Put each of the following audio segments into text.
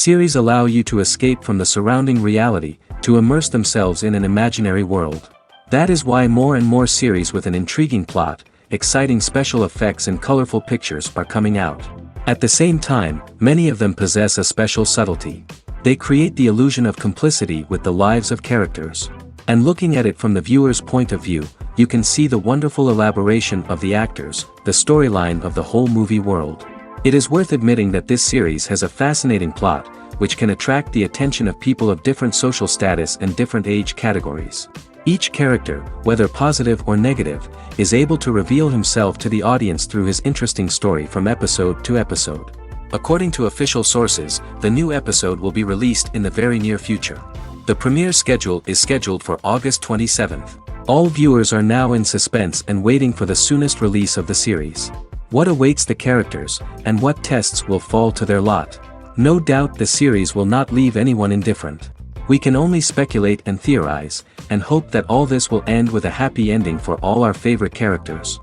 Series allow you to escape from the surrounding reality, to immerse themselves in an imaginary world. That is why more and more series with an intriguing plot, exciting special effects and colorful pictures are coming out. At the same time, many of them possess a special subtlety. They create the illusion of complicity with the lives of characters. And looking at it from the viewer's point of view, you can see the wonderful elaboration of the actors, the storyline of the whole movie world. It is worth admitting that this series has a fascinating plot, which can attract the attention of people of different social status and different age categories. Each character, whether positive or negative, is able to reveal himself to the audience through his interesting story from episode to episode. According to official sources, the new episode will be released in the very near future. The premiere schedule is scheduled for August 27th. All viewers are now in suspense and waiting for the soonest release of the series. What awaits the characters, and what tests will fall to their lot? No doubt the series will not leave anyone indifferent. We can only speculate and theorize, and hope that all this will end with a happy ending for all our favorite characters.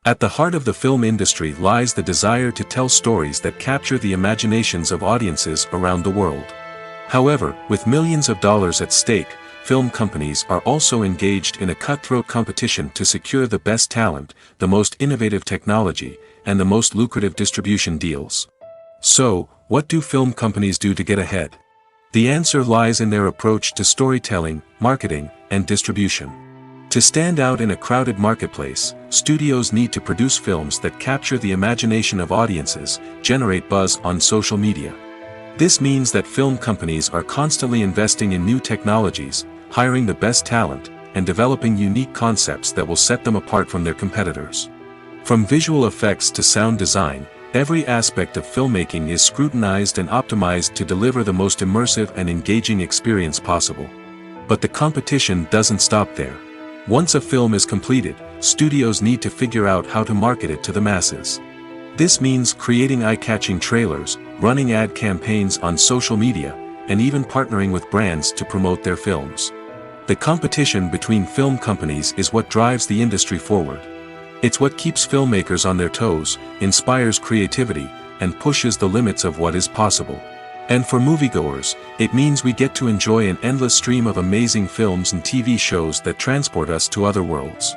At the heart of the film industry lies the desire to tell stories that capture the imaginations of audiences around the world. However, with millions of dollars at stake, film companies are also engaged in a cutthroat competition to secure the best talent, the most innovative technology, and the most lucrative distribution deals. So, what do film companies do to get ahead? The answer lies in their approach to storytelling, marketing, and distribution. To stand out in a crowded marketplace, studios need to produce films that capture the imagination of audiences, generate buzz on social media. This means that film companies are constantly investing in new technologies, hiring the best talent, and developing unique concepts that will set them apart from their competitors. From visual effects to sound design, every aspect of filmmaking is scrutinized and optimized to deliver the most immersive and engaging experience possible. But the competition doesn't stop there. Once a film is completed, studios need to figure out how to market it to the masses. This means creating eye-catching trailers, running ad campaigns on social media, and even partnering with brands to promote their films. The competition between film companies is what drives the industry forward. It's what keeps filmmakers on their toes, inspires creativity, and pushes the limits of what is possible. And for moviegoers, it means we get to enjoy an endless stream of amazing films and TV shows that transport us to other worlds.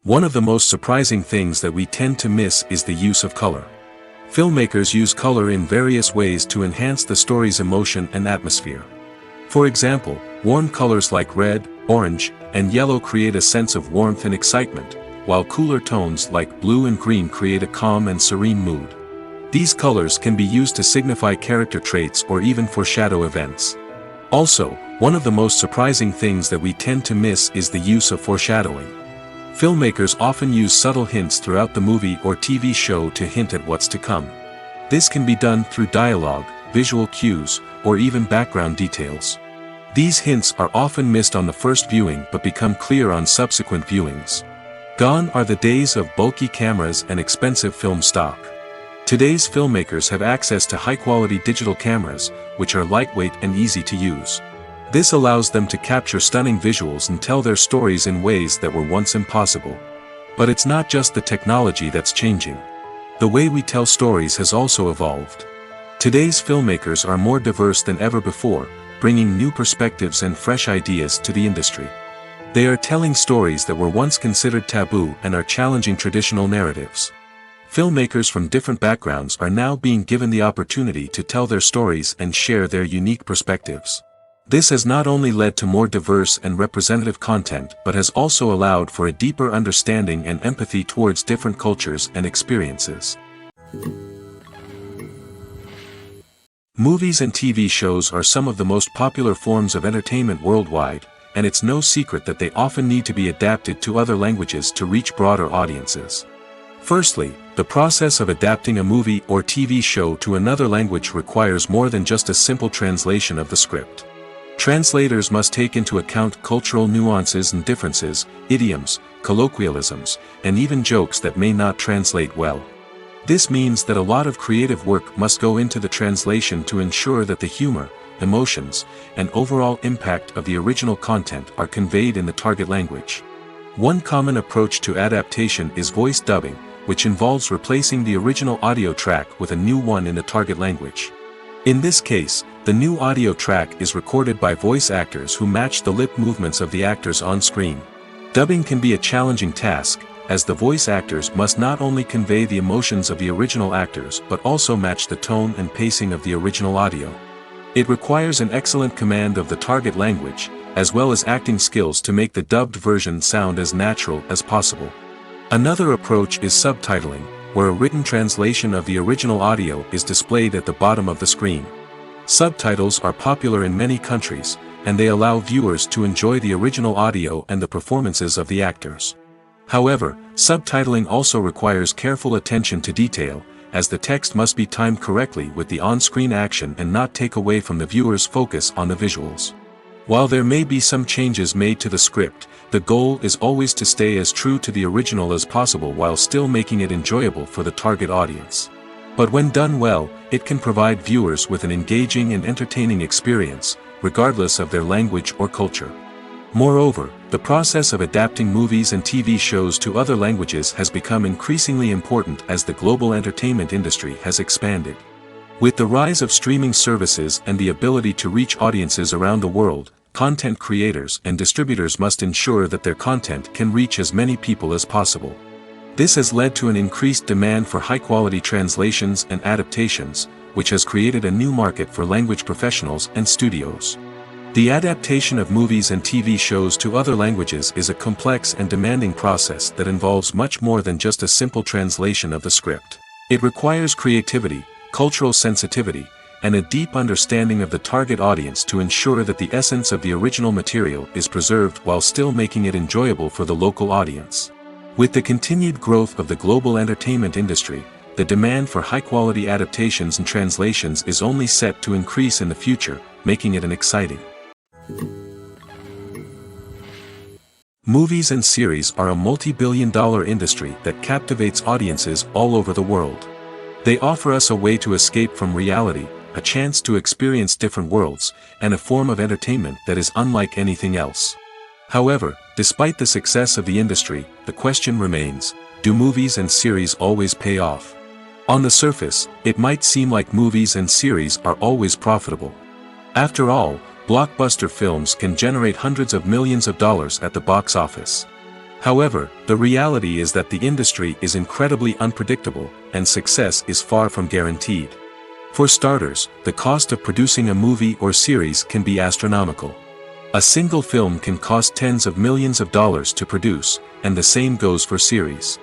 One of the most surprising things that we tend to miss is the use of color. Filmmakers use color in various ways to enhance the story's emotion and atmosphere. For example, warm colors like red, orange, and yellow create a sense of warmth and excitement, while cooler tones like blue and green create a calm and serene mood. These colors can be used to signify character traits or even foreshadow events. Also, one of the most surprising things that we tend to miss is the use of foreshadowing. Filmmakers often use subtle hints throughout the movie or TV show to hint at what's to come. This can be done through dialogue, visual cues, or even background details. These hints are often missed on the first viewing but become clear on subsequent viewings. Gone are the days of bulky cameras and expensive film stock. Today's filmmakers have access to high-quality digital cameras, which are lightweight and easy to use. This allows them to capture stunning visuals and tell their stories in ways that were once impossible. But it's not just the technology that's changing. The way we tell stories has also evolved. Today's filmmakers are more diverse than ever before, bringing new perspectives and fresh ideas to the industry. They are telling stories that were once considered taboo and are challenging traditional narratives. Filmmakers from different backgrounds are now being given the opportunity to tell their stories and share their unique perspectives. This has not only led to more diverse and representative content but has also allowed for a deeper understanding and empathy towards different cultures and experiences. Movies and TV shows are some of the most popular forms of entertainment worldwide, and it's no secret that they often need to be adapted to other languages to reach broader audiences. Firstly, the process of adapting a movie or TV show to another language requires more than just a simple translation of the script. Translators must take into account cultural nuances and differences, idioms, colloquialisms, and even jokes that may not translate well. This means that a lot of creative work must go into the translation to ensure that the humor, emotions, and overall impact of the original content are conveyed in the target language. One common approach to adaptation is voice dubbing, which involves replacing the original audio track with a new one in the target language. In this case, the new audio track is recorded by voice actors who match the lip movements of the actors on screen. Dubbing can be a challenging task, as the voice actors must not only convey the emotions of the original actors but also match the tone and pacing of the original audio. It requires an excellent command of the target language, as well as acting skills to make the dubbed version sound as natural as possible. Another approach is subtitling, where a written translation of the original audio is displayed at the bottom of the screen. Subtitles are popular in many countries, and they allow viewers to enjoy the original audio and the performances of the actors. However, subtitling also requires careful attention to detail, as the text must be timed correctly with the on-screen action and not take away from the viewer's focus on the visuals. While there may be some changes made to the script, the goal is always to stay as true to the original as possible while still making it enjoyable for the target audience. But when done well, it can provide viewers with an engaging and entertaining experience, regardless of their language or culture. Moreover, the process of adapting movies and TV shows to other languages has become increasingly important as the global entertainment industry has expanded. With the rise of streaming services and the ability to reach audiences around the world, content creators and distributors must ensure that their content can reach as many people as possible. This has led to an increased demand for high-quality translations and adaptations, which has created a new market for language professionals and studios. The adaptation of movies and TV shows to other languages is a complex and demanding process that involves much more than just a simple translation of the script. It requires creativity, cultural sensitivity, and a deep understanding of the target audience to ensure that the essence of the original material is preserved while still making it enjoyable for the local audience. With the continued growth of the global entertainment industry, the demand for high-quality adaptations and translations is only set to increase in the future, making it an exciting. Movies and series are a multi-billion-dollar industry that captivates audiences all over the world. They offer us a way to escape from reality, a chance to experience different worlds, and a form of entertainment that is unlike anything else. However, despite the success of the industry, the question remains, do movies and series always pay off? On the surface, it might seem like movies and series are always profitable. After all, blockbuster films can generate hundreds of millions of dollars at the box office. However, the reality is that the industry is incredibly unpredictable, and success is far from guaranteed. For starters, the cost of producing a movie or series can be astronomical. A single film can cost tens of millions of dollars to produce, and the same goes for series.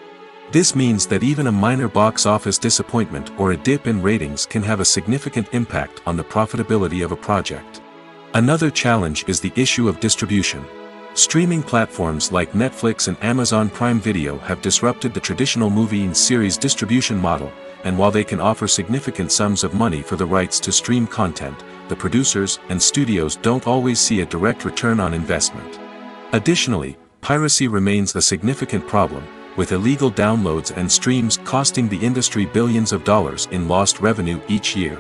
This means that even a minor box office disappointment or a dip in ratings can have a significant impact on the profitability of a project. Another challenge is the issue of distribution. Streaming platforms like Netflix and Amazon Prime Video have disrupted the traditional movie and series distribution model, and while they can offer significant sums of money for the rights to stream content, the producers and studios don't always see a direct return on investment. Additionally, piracy remains a significant problem, with illegal downloads and streams costing the industry billions of dollars in lost revenue each year.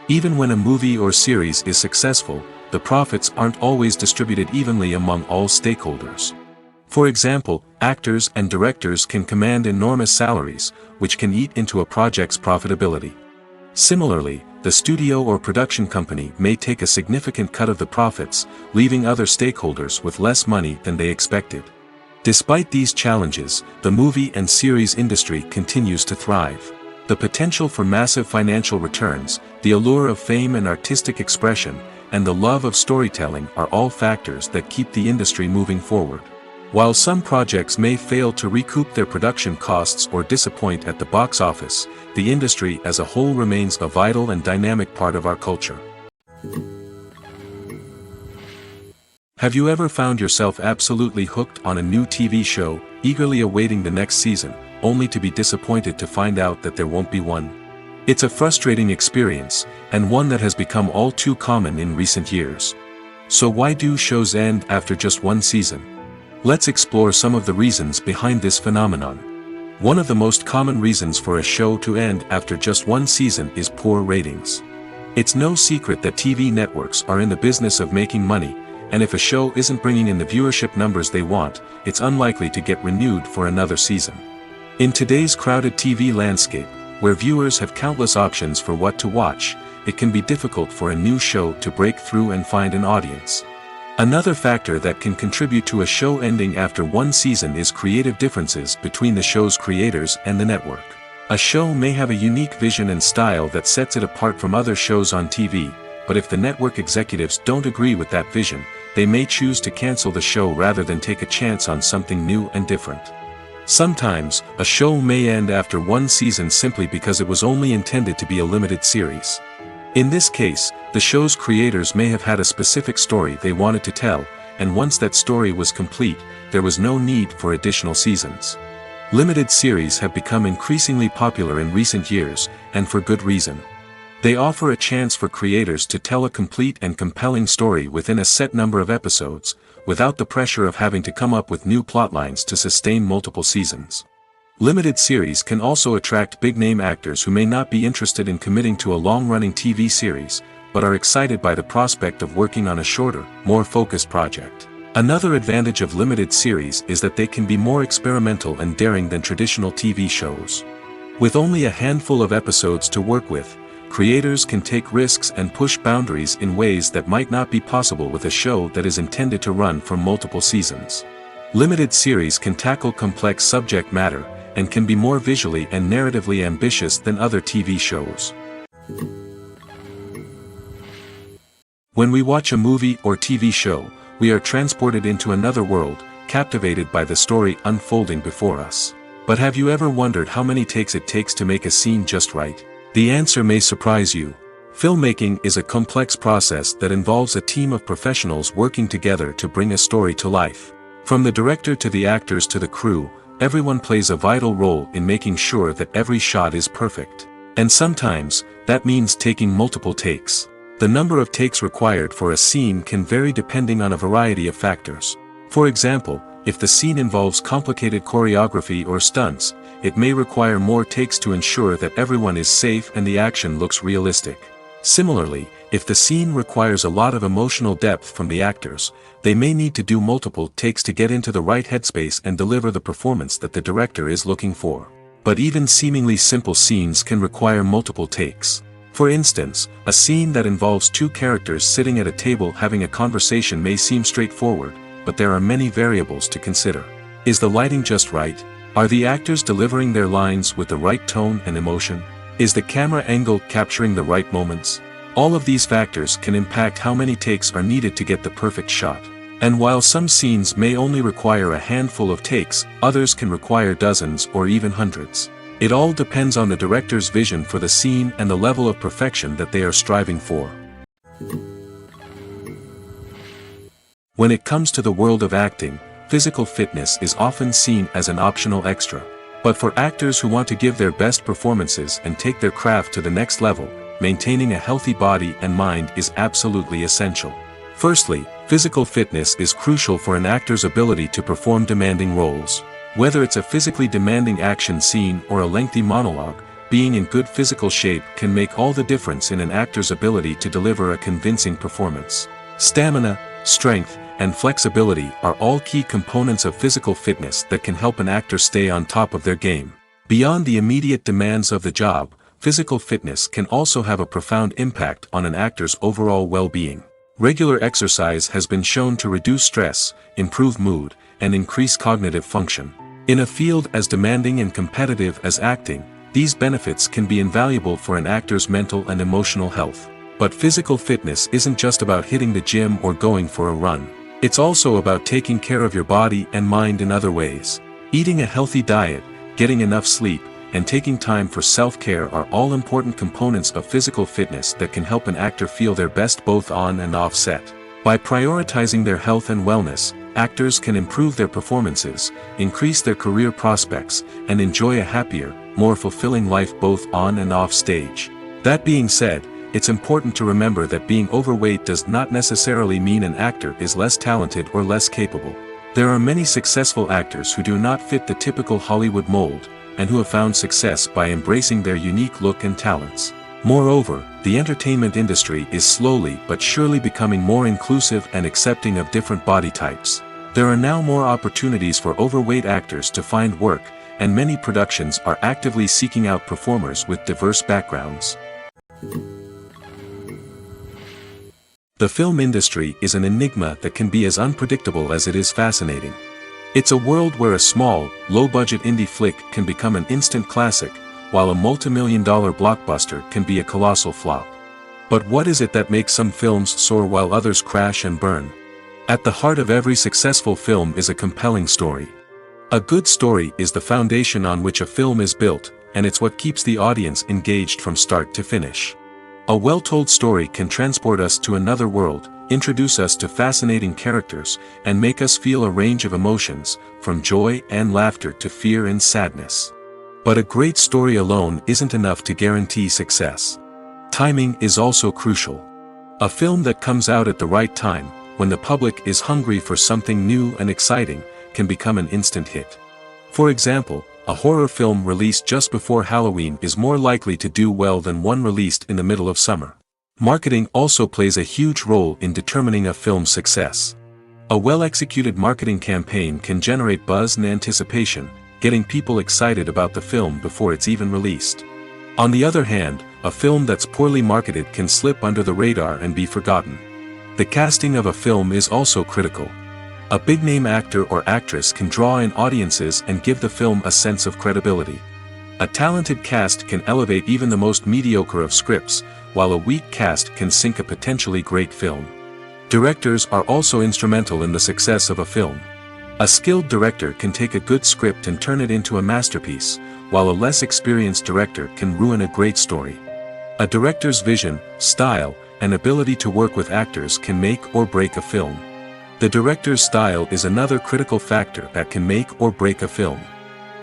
Even when a movie or series is successful, the profits aren't always distributed evenly among all stakeholders. For example, actors and directors can command enormous salaries, which can eat into a project's profitability. Similarly, the studio or production company may take a significant cut of the profits, leaving other stakeholders with less money than they expected. Despite these challenges, the movie and series industry continues to thrive. The potential for massive financial returns, the allure of fame and artistic expression, and the love of storytelling are all factors that keep the industry moving forward. While some projects may fail to recoup their production costs or disappoint at the box office, the industry as a whole remains a vital and dynamic part of our culture. Have you ever found yourself absolutely hooked on a new TV show, eagerly awaiting the next season, only to be disappointed to find out that there won't be one? It's a frustrating experience, and one that has become all too common in recent years. So why do shows end after just one season? Let's explore some of the reasons behind this phenomenon. One of the most common reasons for a show to end after just one season is poor ratings. It's no secret that TV networks are in the business of making money, and if a show isn't bringing in the viewership numbers they want, it's unlikely to get renewed for another season. In today's crowded TV landscape, where viewers have countless options for what to watch, it can be difficult for a new show to break through and find an audience. Another factor that can contribute to a show ending after one season is creative differences between the show's creators and the network. A show may have a unique vision and style that sets it apart from other shows on TV, but if the network executives don't agree with that vision, they may choose to cancel the show rather than take a chance on something new and different. Sometimes, a show may end after one season simply because it was only intended to be a limited series. In this case, the show's creators may have had a specific story they wanted to tell, and once that story was complete, there was no need for additional seasons. Limited series have become increasingly popular in recent years, and for good reason. They offer a chance for creators to tell a complete and compelling story within a set number of episodes, without the pressure of having to come up with new plotlines to sustain multiple seasons. Limited series can also attract big-name actors who may not be interested in committing to a long-running TV series, but are excited by the prospect of working on a shorter, more focused project. Another advantage of limited series is that they can be more experimental and daring than traditional TV shows. With only a handful of episodes to work with, creators can take risks and push boundaries in ways that might not be possible with a show that is intended to run for multiple seasons. Limited series can tackle complex subject matter, and can be more visually and narratively ambitious than other TV shows. When we watch a movie or TV show, we are transported into another world, captivated by the story unfolding before us. But have you ever wondered how many takes it takes to make a scene just right? The answer may surprise you. Filmmaking is a complex process that involves a team of professionals working together to bring a story to life. From the director to the actors to the crew, everyone plays a vital role in making sure that every shot is perfect. And sometimes, that means taking multiple takes. The number of takes required for a scene can vary depending on a variety of factors. For example, if the scene involves complicated choreography or stunts, it may require more takes to ensure that everyone is safe and the action looks realistic. Similarly, if the scene requires a lot of emotional depth from the actors, they may need to do multiple takes to get into the right headspace and deliver the performance that the director is looking for. But even seemingly simple scenes can require multiple takes. For instance, a scene that involves two characters sitting at a table having a conversation may seem straightforward, but there are many variables to consider. Is the lighting just right? Are the actors delivering their lines with the right tone and emotion? Is the camera angle capturing the right moments? All of these factors can impact how many takes are needed to get the perfect shot. And while some scenes may only require a handful of takes, others can require dozens or even hundreds. It all depends on the director's vision for the scene and the level of perfection that they are striving for. When it comes to the world of acting, physical fitness is often seen as an optional extra. But for actors who want to give their best performances and take their craft to the next level, maintaining a healthy body and mind is absolutely essential. Firstly, physical fitness is crucial for an actor's ability to perform demanding roles. Whether it's a physically demanding action scene or a lengthy monologue, being in good physical shape can make all the difference in an actor's ability to deliver a convincing performance. Stamina, strength, and flexibility are all key components of physical fitness that can help an actor stay on top of their game. Beyond the immediate demands of the job, physical fitness can also have a profound impact on an actor's overall well-being. Regular exercise has been shown to reduce stress, improve mood, and increase cognitive function. In a field as demanding and competitive as acting, these benefits can be invaluable for an actor's mental and emotional health. But physical fitness isn't just about hitting the gym or going for a run. It's also about taking care of your body and mind in other ways. Eating a healthy diet, getting enough sleep, and taking time for self-care are all important components of physical fitness that can help an actor feel their best both on and off set. By prioritizing their health and wellness, actors can improve their performances, increase their career prospects, and enjoy a happier, more fulfilling life both on and off stage. That being said, it's important to remember that being overweight does not necessarily mean an actor is less talented or less capable. There are many successful actors who do not fit the typical Hollywood mold, and who have found success by embracing their unique look and talents. Moreover, the entertainment industry is slowly but surely becoming more inclusive and accepting of different body types. There are now more opportunities for overweight actors to find work, and many productions are actively seeking out performers with diverse backgrounds. The film industry is an enigma that can be as unpredictable as it is fascinating. It's a world where a small, low-budget indie flick can become an instant classic, while a multi-million-dollar blockbuster can be a colossal flop. But what is it that makes some films soar while others crash and burn? At the heart of every successful film is a compelling story. A good story is the foundation on which a film is built, and it's what keeps the audience engaged from start to finish. A well-told story can transport us to another world, introduce us to fascinating characters, and make us feel a range of emotions, from joy and laughter to fear and sadness. But a great story alone isn't enough to guarantee success. Timing is also crucial. A film that comes out at the right time, when the public is hungry for something new and exciting, can become an instant hit. For example, a horror film released just before Halloween is more likely to do well than one released in the middle of summer. Marketing also plays a huge role in determining a film's success. A well-executed marketing campaign can generate buzz and anticipation, getting people excited about the film before it's even released. On the other hand, a film that's poorly marketed can slip under the radar and be forgotten. The casting of a film is also critical. A big-name actor or actress can draw in audiences and give the film a sense of credibility. A talented cast can elevate even the most mediocre of scripts, while a weak cast can sink a potentially great film. Directors are also instrumental in the success of a film. A skilled director can take a good script and turn it into a masterpiece, while a less experienced director can ruin a great story. A director's vision, style, and ability to work with actors can make or break a film. The director's style is another critical factor that can make or break a film.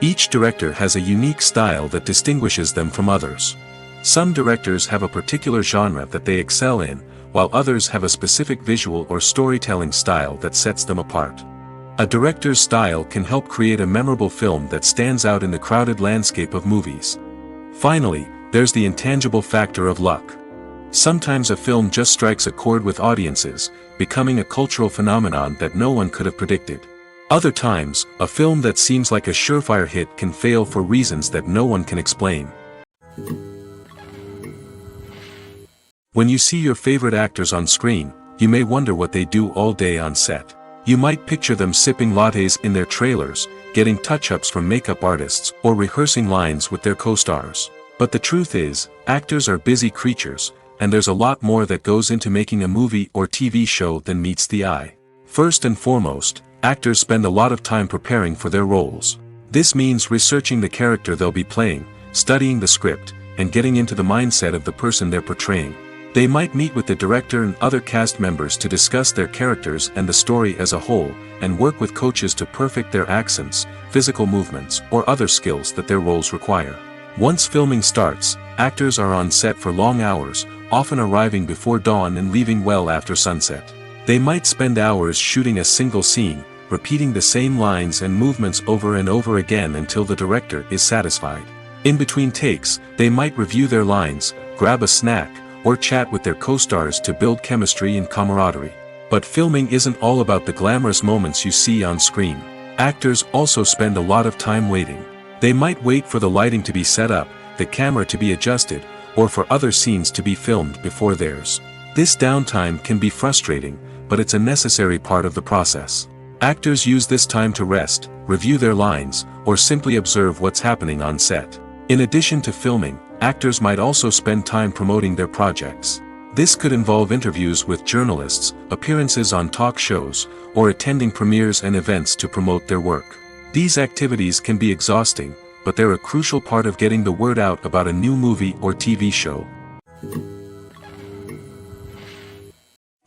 Each director has a unique style that distinguishes them from others. Some directors have a particular genre that they excel in, while others have a specific visual or storytelling style that sets them apart. A director's style can help create a memorable film that stands out in the crowded landscape of movies. Finally, there's the intangible factor of luck. Sometimes a film just strikes a chord with audiences, becoming a cultural phenomenon that no one could have predicted. Other times, a film that seems like a surefire hit can fail for reasons that no one can explain. When you see your favorite actors on screen, you may wonder what they do all day on set. You might picture them sipping lattes in their trailers, getting touch-ups from makeup artists, or rehearsing lines with their co-stars. But the truth is, actors are busy creatures, and there's a lot more that goes into making a movie or TV show than meets the eye. First and foremost, actors spend a lot of time preparing for their roles. This means researching the character they'll be playing, studying the script, and getting into the mindset of the person they're portraying. They might meet with the director and other cast members to discuss their characters and the story as a whole, and work with coaches to perfect their accents, physical movements, or other skills that their roles require. Once filming starts, actors are on set for long hours, often arriving before dawn and leaving well after sunset. They might spend hours shooting a single scene, repeating the same lines and movements over and over again until the director is satisfied. In between takes, they might review their lines, grab a snack, or chat with their co-stars to build chemistry and camaraderie. But filming isn't all about the glamorous moments you see on screen. Actors also spend a lot of time waiting. They might wait for the lighting to be set up, the camera to be adjusted, or for other scenes to be filmed before theirs. This downtime can be frustrating, but it's a necessary part of the process. Actors use this time to rest, review their lines, or simply observe what's happening on set. In addition to filming, actors might also spend time promoting their projects. This could involve interviews with journalists, appearances on talk shows, or attending premieres and events to promote their work. These activities can be exhausting, but they're a crucial part of getting the word out about a new movie or TV show.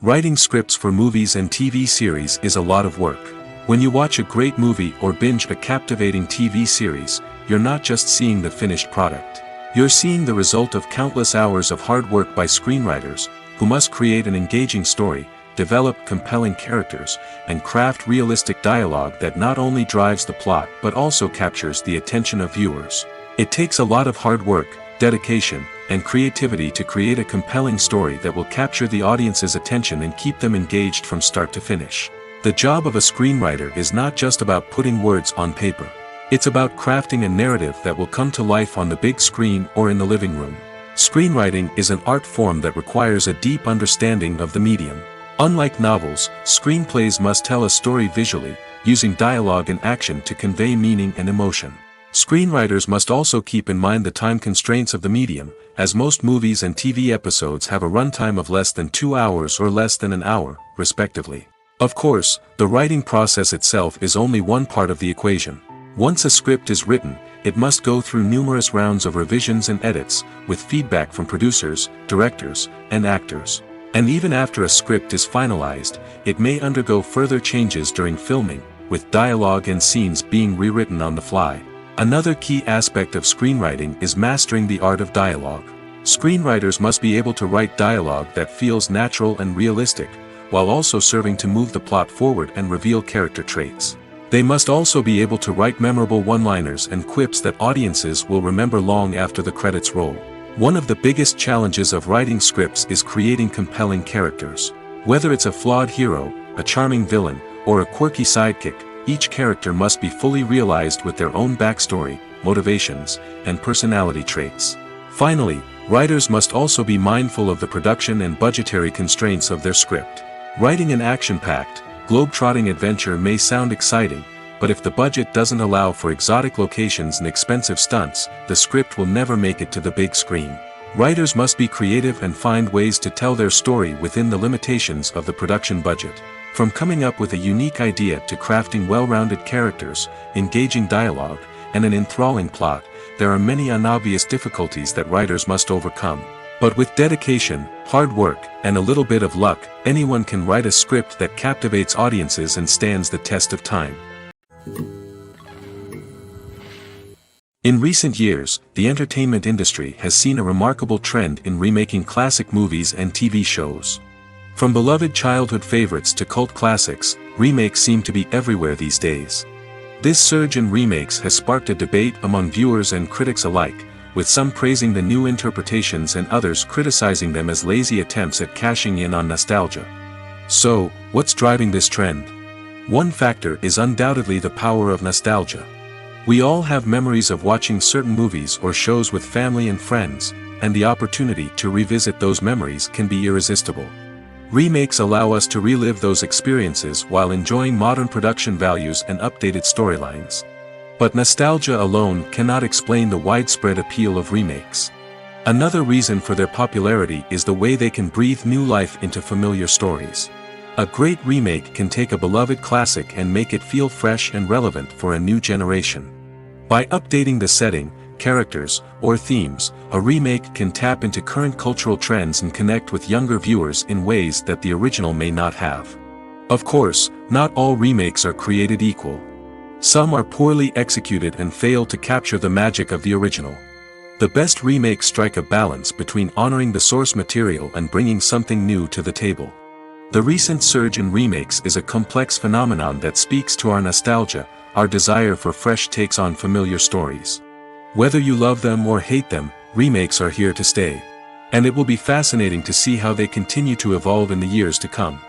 Writing scripts for movies and TV series is a lot of work. When you watch a great movie or binge a captivating TV series, you're not just seeing the finished product. You're seeing the result of countless hours of hard work by screenwriters, who must create an engaging story, develop compelling characters, and craft realistic dialogue that not only drives the plot but also captures the attention of viewers. It takes a lot of hard work, dedication, and creativity to create a compelling story that will capture the audience's attention and keep them engaged from start to finish. The job of a screenwriter is not just about putting words on paper. It's about crafting a narrative that will come to life on the big screen or in the living room. Screenwriting is an art form that requires a deep understanding of the medium. Unlike novels, screenplays must tell a story visually, using dialogue and action to convey meaning and emotion. Screenwriters must also keep in mind the time constraints of the medium, as most movies and TV episodes have a runtime of less than 2 hours or less than an hour, respectively. Of course, the writing process itself is only one part of the equation. Once a script is written, it must go through numerous rounds of revisions and edits, with feedback from producers, directors, and actors. And even after a script is finalized, it may undergo further changes during filming, with dialogue and scenes being rewritten on the fly. Another key aspect of screenwriting is mastering the art of dialogue. Screenwriters must be able to write dialogue that feels natural and realistic, while also serving to move the plot forward and reveal character traits. They must also be able to write memorable one-liners and quips that audiences will remember long after the credits roll. One of the biggest challenges of writing scripts is creating compelling characters. Whether it's a flawed hero, a charming villain, or a quirky sidekick, each character must be fully realized with their own backstory, motivations, and personality traits. Finally, writers must also be mindful of the production and budgetary constraints of their script. Writing an action-packed, globe-trotting adventure may sound exciting, but if the budget doesn't allow for exotic locations and expensive stunts, the script will never make it to the big screen. Writers must be creative and find ways to tell their story within the limitations of the production budget. From coming up with a unique idea to crafting well-rounded characters, engaging dialogue, and an enthralling plot, there are many unobvious difficulties that writers must overcome. But with dedication, hard work, and a little bit of luck, anyone can write a script that captivates audiences and stands the test of time. In recent years, the entertainment industry has seen a remarkable trend in remaking classic movies and TV shows. From beloved childhood favorites to cult classics, remakes seem to be everywhere these days. This surge in remakes has sparked a debate among viewers and critics alike, with some praising the new interpretations and others criticizing them as lazy attempts at cashing in on nostalgia. So, what's driving this trend? One factor is undoubtedly the power of nostalgia. We all have memories of watching certain movies or shows with family and friends, and the opportunity to revisit those memories can be irresistible. Remakes allow us to relive those experiences while enjoying modern production values and updated storylines. But nostalgia alone cannot explain the widespread appeal of remakes. Another reason for their popularity is the way they can breathe new life into familiar stories. A great remake can take a beloved classic and make it feel fresh and relevant for a new generation. By updating the setting, characters, or themes, a remake can tap into current cultural trends and connect with younger viewers in ways that the original may not have. Of course, not all remakes are created equal. Some are poorly executed and fail to capture the magic of the original. The best remakes strike a balance between honoring the source material and bringing something new to the table. The recent surge in remakes is a complex phenomenon that speaks to our nostalgia, our desire for fresh takes on familiar stories. Whether you love them or hate them, remakes are here to stay. And it will be fascinating to see how they continue to evolve in the years to come.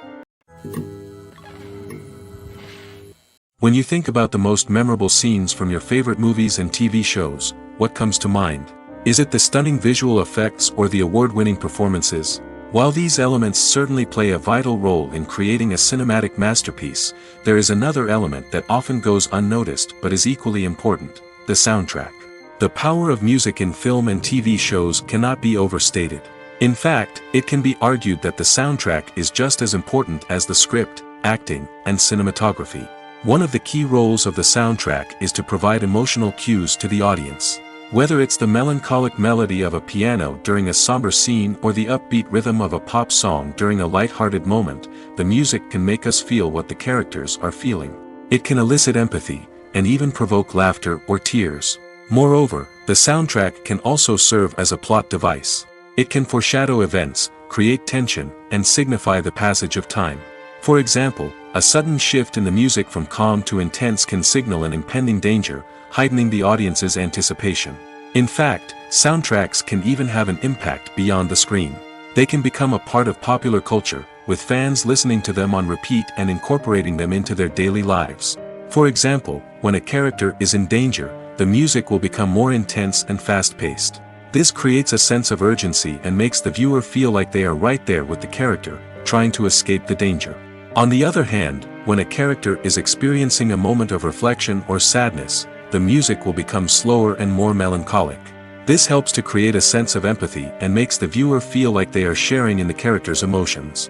When you think about the most memorable scenes from your favorite movies and TV shows, what comes to mind? Is it the stunning visual effects or the award-winning performances? While these elements certainly play a vital role in creating a cinematic masterpiece, there is another element that often goes unnoticed but is equally important: the soundtrack. The power of music in film and TV shows cannot be overstated. In fact, it can be argued that the soundtrack is just as important as the script, acting, and cinematography. One of the key roles of the soundtrack is to provide emotional cues to the audience. Whether it's the melancholic melody of a piano during a somber scene or the upbeat rhythm of a pop song during a light-hearted moment, the music can make us feel what the characters are feeling. It can elicit empathy, and even provoke laughter or tears. Moreover, the soundtrack can also serve as a plot device. It can foreshadow events, create tension, and signify the passage of time. For example, a sudden shift in the music from calm to intense can signal an impending danger, heightening the audience's anticipation. In fact, soundtracks can even have an impact beyond the screen. They can become a part of popular culture, with fans listening to them on repeat and incorporating them into their daily lives. For example, when a character is in danger, the music will become more intense and fast-paced. This creates a sense of urgency and makes the viewer feel like they are right there with the character, trying to escape the danger. On the other hand, when a character is experiencing a moment of reflection or sadness, the music will become slower and more melancholic. This helps to create a sense of empathy and makes the viewer feel like they are sharing in the character's emotions.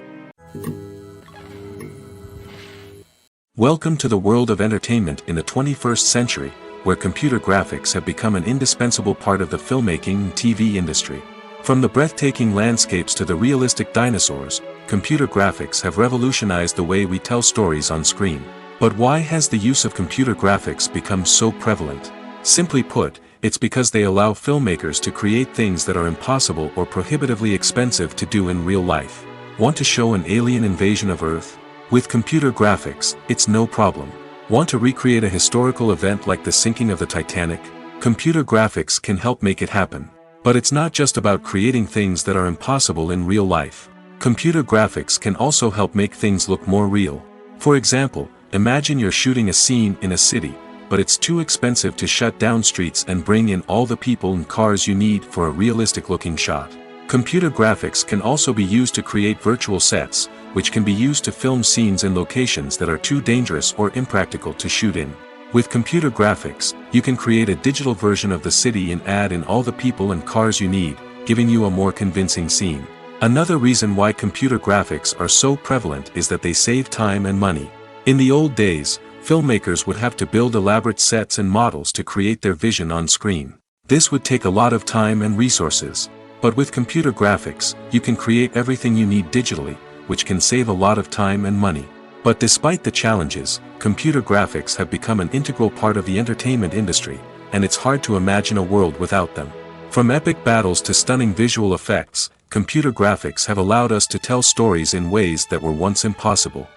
Welcome to the world of entertainment in the 21st century, where computer graphics have become an indispensable part of the filmmaking and TV industry. From the breathtaking landscapes to the realistic dinosaurs, computer graphics have revolutionized the way we tell stories on screen. But why has the use of computer graphics become so prevalent? Simply put, it's because they allow filmmakers to create things that are impossible or prohibitively expensive to do in real life. Want to show an alien invasion of Earth? With computer graphics, it's no problem. Want to recreate a historical event like the sinking of the Titanic? Computer graphics can help make it happen. But it's not just about creating things that are impossible in real life. Computer graphics can also help make things look more real. For example, imagine you're shooting a scene in a city, but it's too expensive to shut down streets and bring in all the people and cars you need for a realistic-looking shot. Computer graphics can also be used to create virtual sets, which can be used to film scenes in locations that are too dangerous or impractical to shoot in. With computer graphics, you can create a digital version of the city and add in all the people and cars you need, giving you a more convincing scene. Another reason why computer graphics are so prevalent is that they save time and money. In the old days, filmmakers would have to build elaborate sets and models to create their vision on screen. This would take a lot of time and resources. But with computer graphics, you can create everything you need digitally, which can save a lot of time and money. But despite the challenges, computer graphics have become an integral part of the entertainment industry, and it's hard to imagine a world without them. From epic battles to stunning visual effects, computer graphics have allowed us to tell stories in ways that were once impossible.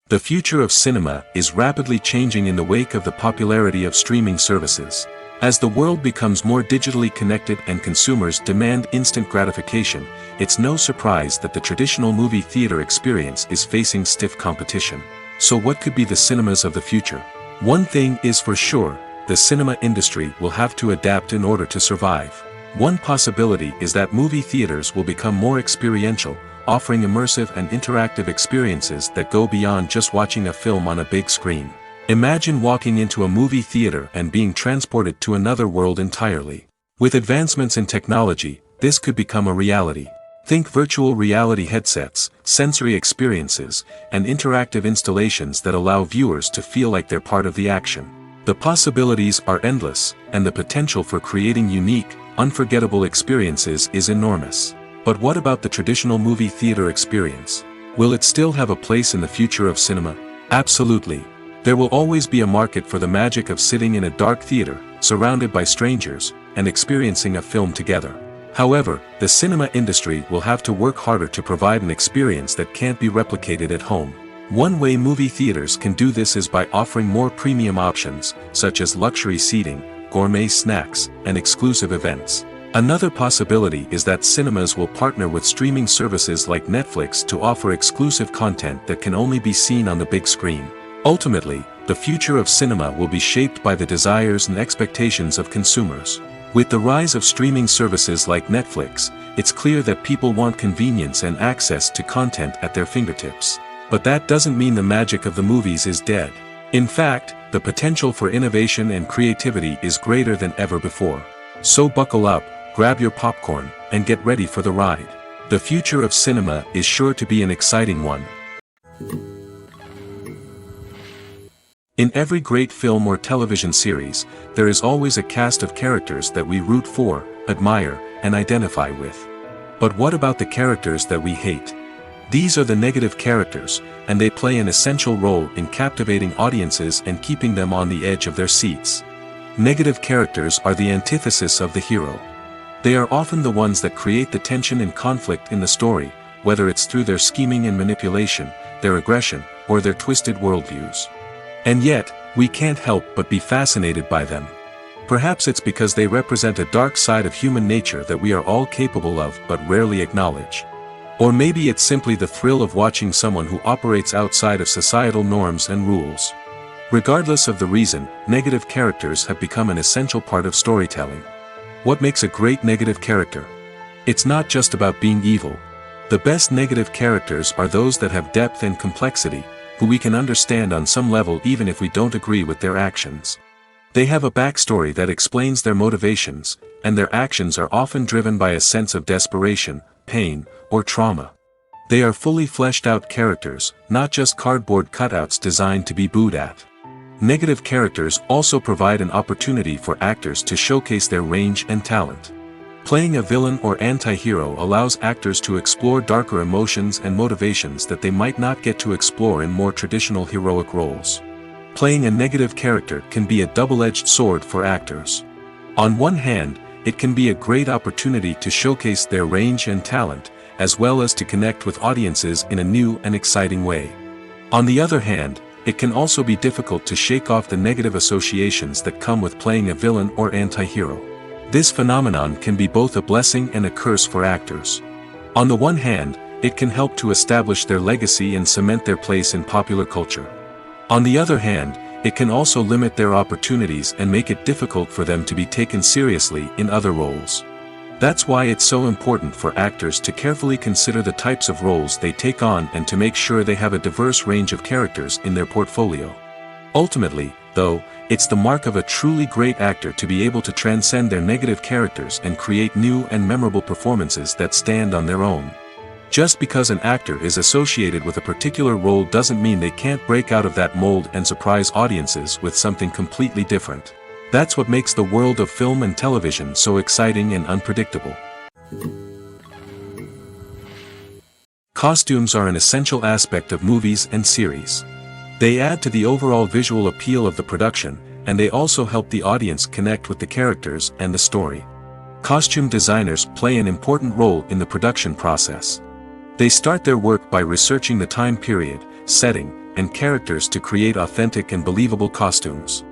The future of cinema is rapidly changing in the wake of the popularity of streaming services. As the world becomes more digitally connected and consumers demand instant gratification, it's no surprise that the traditional movie theater experience is facing stiff competition. So what could be the cinemas of the future? One thing is for sure, the cinema industry will have to adapt in order to survive. One possibility is that movie theaters will become more experiential, offering immersive and interactive experiences that go beyond just watching a film on a big screen. Imagine walking into a movie theater and being transported to another world entirely. With advancements in technology, this could become a reality. Think virtual reality headsets, sensory experiences, and interactive installations that allow viewers to feel like they're part of the action. The possibilities are endless, and the potential for creating unique, unforgettable experiences is enormous. But what about the traditional movie theater experience? Will it still have a place in the future of cinema? Absolutely. There will always be a market for the magic of sitting in a dark theater, surrounded by strangers, and experiencing a film together. However, the cinema industry will have to work harder to provide an experience that can't be replicated at home. One way movie theaters can do this is by offering more premium options, such as luxury seating, gourmet snacks, and exclusive events. Another possibility is that cinemas will partner with streaming services like Netflix to offer exclusive content that can only be seen on the big screen. Ultimately, The future of cinema will be shaped by the desires and expectations of consumers. With the rise of streaming services like Netflix, it's clear that people want convenience and access to content at their fingertips. But that doesn't mean the magic of the movies is dead. In fact, the potential for innovation and creativity is greater than ever before. So buckle up, grab your popcorn, and get ready for the ride. The future of cinema is sure to be an exciting one. In every great film or television series, there is always a cast of characters that we root for, admire, and identify with. But what about the characters that we hate? These are the negative characters, and they play an essential role in captivating audiences and keeping them on the edge of their seats. Negative characters are the antithesis of the hero. They are often the ones that create the tension and conflict in the story, whether it's through their scheming and manipulation, their aggression, or their twisted worldviews. And yet, we can't help but be fascinated by them. Perhaps it's because they represent a dark side of human nature that we are all capable of but rarely acknowledge. Or maybe it's simply the thrill of watching someone who operates outside of societal norms and rules. Regardless of the reason, negative characters have become an essential part of storytelling. What makes a great negative character? It's not just about being evil. The best negative characters are those that have depth and complexity, who we can understand on some level even if we don't agree with their actions. They have a backstory that explains their motivations, and their actions are often driven by a sense of desperation, pain, or trauma. They are fully fleshed out characters, not just cardboard cutouts designed to be booed at. Negative characters also provide an opportunity for actors to showcase their range and talent. Playing a villain or anti-hero allows actors to explore darker emotions and motivations that they might not get to explore in more traditional heroic roles. Playing a negative character can be a double-edged sword for actors. On one hand, it can be a great opportunity to showcase their range and talent, as well as to connect with audiences in a new and exciting way. On the other hand, it can also be difficult to shake off the negative associations that come with playing a villain or anti-hero. This phenomenon can be both a blessing and a curse for actors. On the one hand, it can help to establish their legacy and cement their place in popular culture. On the other hand, it can also limit their opportunities and make it difficult for them to be taken seriously in other roles. That's why it's so important for actors to carefully consider the types of roles they take on and to make sure they have a diverse range of characters in their portfolio. Ultimately, though, it's the mark of a truly great actor to be able to transcend their negative characters and create new and memorable performances that stand on their own. Just because an actor is associated with a particular role doesn't mean they can't break out of that mold and surprise audiences with something completely different. That's what makes the world of film and television so exciting and unpredictable. Costumes are an essential aspect of movies and series. They add to the overall visual appeal of the production, and they also help the audience connect with the characters and the story. Costume designers play an important role in the production process. They start their work by researching the time period, setting, and characters to create authentic and believable costumes.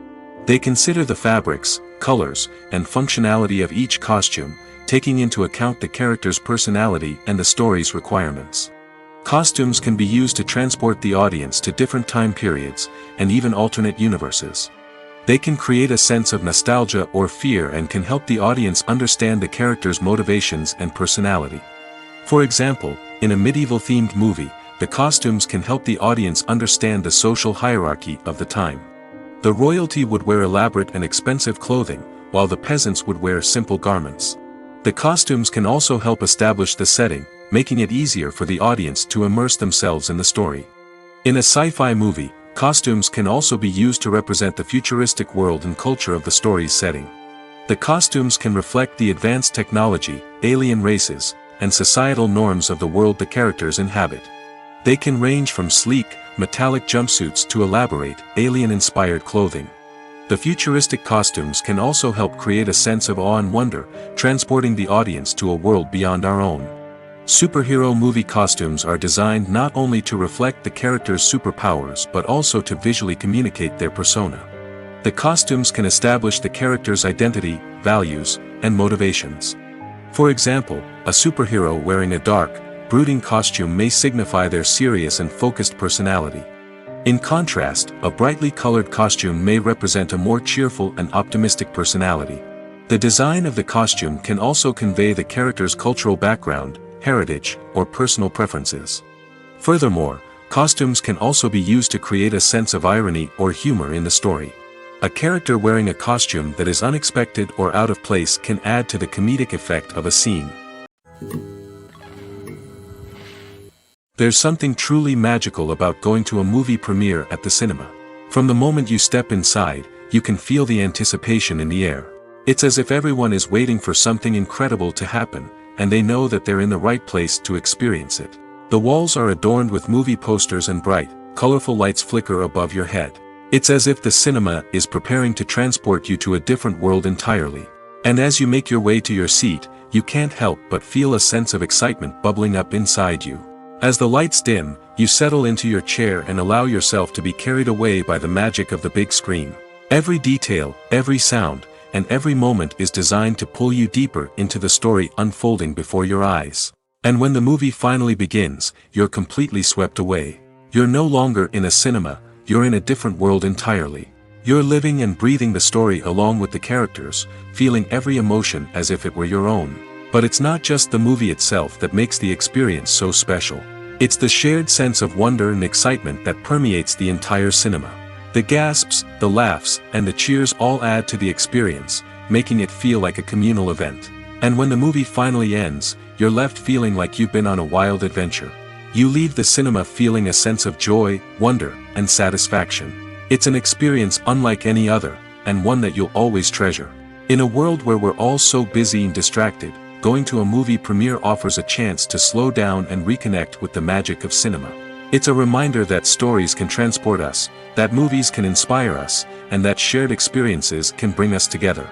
They consider the fabrics, colors, and functionality of each costume, taking into account the character's personality and the story's requirements. Costumes can be used to transport the audience to different time periods, and even alternate universes. They can create a sense of nostalgia or fear and can help the audience understand the character's motivations and personality. For example, in a medieval-themed movie, the costumes can help the audience understand the social hierarchy of the time. The royalty would wear elaborate and expensive clothing, while the peasants would wear simple garments. The costumes can also help establish the setting, making it easier for the audience to immerse themselves in the story. In a sci-fi movie, costumes can also be used to represent the futuristic world and culture of the story's setting. The costumes can reflect the advanced technology, alien races, and societal norms of the world the characters inhabit. They can range from sleek, metallic jumpsuits to elaborate, alien-inspired clothing. The futuristic costumes can also help create a sense of awe and wonder, transporting the audience to a world beyond our own. Superhero movie costumes are designed not only to reflect the character's superpowers but also to visually communicate their persona. The costumes can establish the character's identity, values, and motivations. For example, a superhero wearing a dark, brooding costume may signify their serious and focused personality. In contrast, a brightly colored costume may represent a more cheerful and optimistic personality. The design of the costume can also convey the character's cultural background, heritage, or personal preferences. Furthermore, costumes can also be used to create a sense of irony or humor in the story. A character wearing a costume that is unexpected or out of place can add to the comedic effect of a scene. There's something truly magical about going to a movie premiere at the cinema. From the moment you step inside, you can feel the anticipation in the air. It's as if everyone is waiting for something incredible to happen, and they know that they're in the right place to experience it. The walls are adorned with movie posters and bright, colorful lights flicker above your head. It's as if the cinema is preparing to transport you to a different world entirely. And as you make your way to your seat, you can't help but feel a sense of excitement bubbling up inside you. As the lights dim, you settle into your chair and allow yourself to be carried away by the magic of the big screen. Every detail, every sound, and every moment is designed to pull you deeper into the story unfolding before your eyes. And when the movie finally begins, you're completely swept away. You're no longer in a cinema, you're in a different world entirely. You're living and breathing the story along with the characters, feeling every emotion as if it were your own. But it's not just the movie itself that makes the experience so special. It's the shared sense of wonder and excitement that permeates the entire cinema. The gasps, the laughs, and the cheers all add to the experience, making it feel like a communal event. And when the movie finally ends, you're left feeling like you've been on a wild adventure. You leave the cinema feeling a sense of joy, wonder, and satisfaction. It's an experience unlike any other, and one that you'll always treasure. In a world where we're all so busy and distracted, going to a movie premiere offers a chance to slow down and reconnect with the magic of cinema. It's a reminder that stories can transport us, that movies can inspire us, and that shared experiences can bring us together.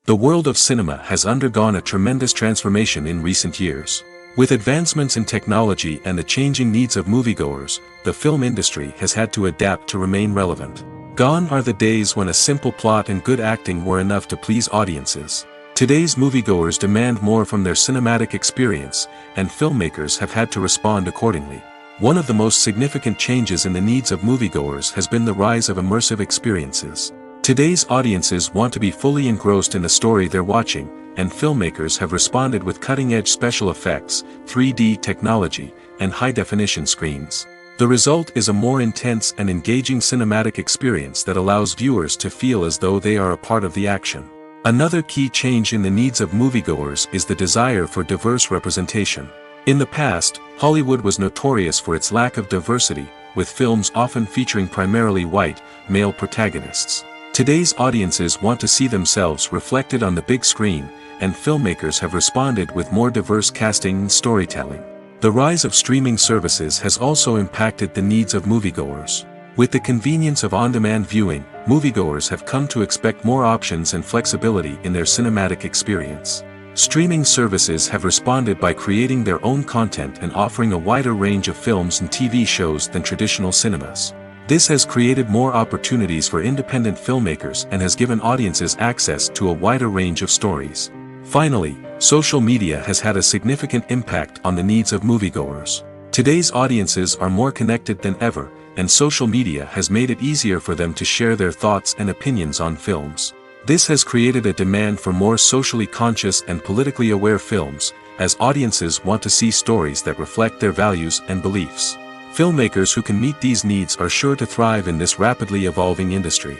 The world of cinema has undergone a tremendous transformation in recent years. With advancements in technology and the changing needs of moviegoers, the film industry has had to adapt to remain relevant. Gone are the days when a simple plot and good acting were enough to please audiences. Today's moviegoers demand more from their cinematic experience, and filmmakers have had to respond accordingly. One of the most significant changes in the needs of moviegoers has been the rise of immersive experiences. Today's audiences want to be fully engrossed in the story they're watching, and filmmakers have responded with cutting-edge special effects, 3D technology, and high-definition screens. The result is a more intense and engaging cinematic experience that allows viewers to feel as though they are a part of the action. Another key change in the needs of moviegoers is the desire for diverse representation. In the past, Hollywood was notorious for its lack of diversity, with films often featuring primarily white, male protagonists. Today's audiences want to see themselves reflected on the big screen, and filmmakers have responded with more diverse casting and storytelling. The rise of streaming services has also impacted the needs of moviegoers. With the convenience of on-demand viewing, moviegoers have come to expect more options and flexibility in their cinematic experience. Streaming services have responded by creating their own content and offering a wider range of films and TV shows than traditional cinemas. This has created more opportunities for independent filmmakers and has given audiences access to a wider range of stories. Finally, social media has had a significant impact on the needs of moviegoers. Today's audiences are more connected than ever, and social media has made it easier for them to share their thoughts and opinions on films. This has created a demand for more socially conscious and politically aware films, as audiences want to see stories that reflect their values and beliefs. Filmmakers who can meet these needs are sure to thrive in this rapidly evolving industry.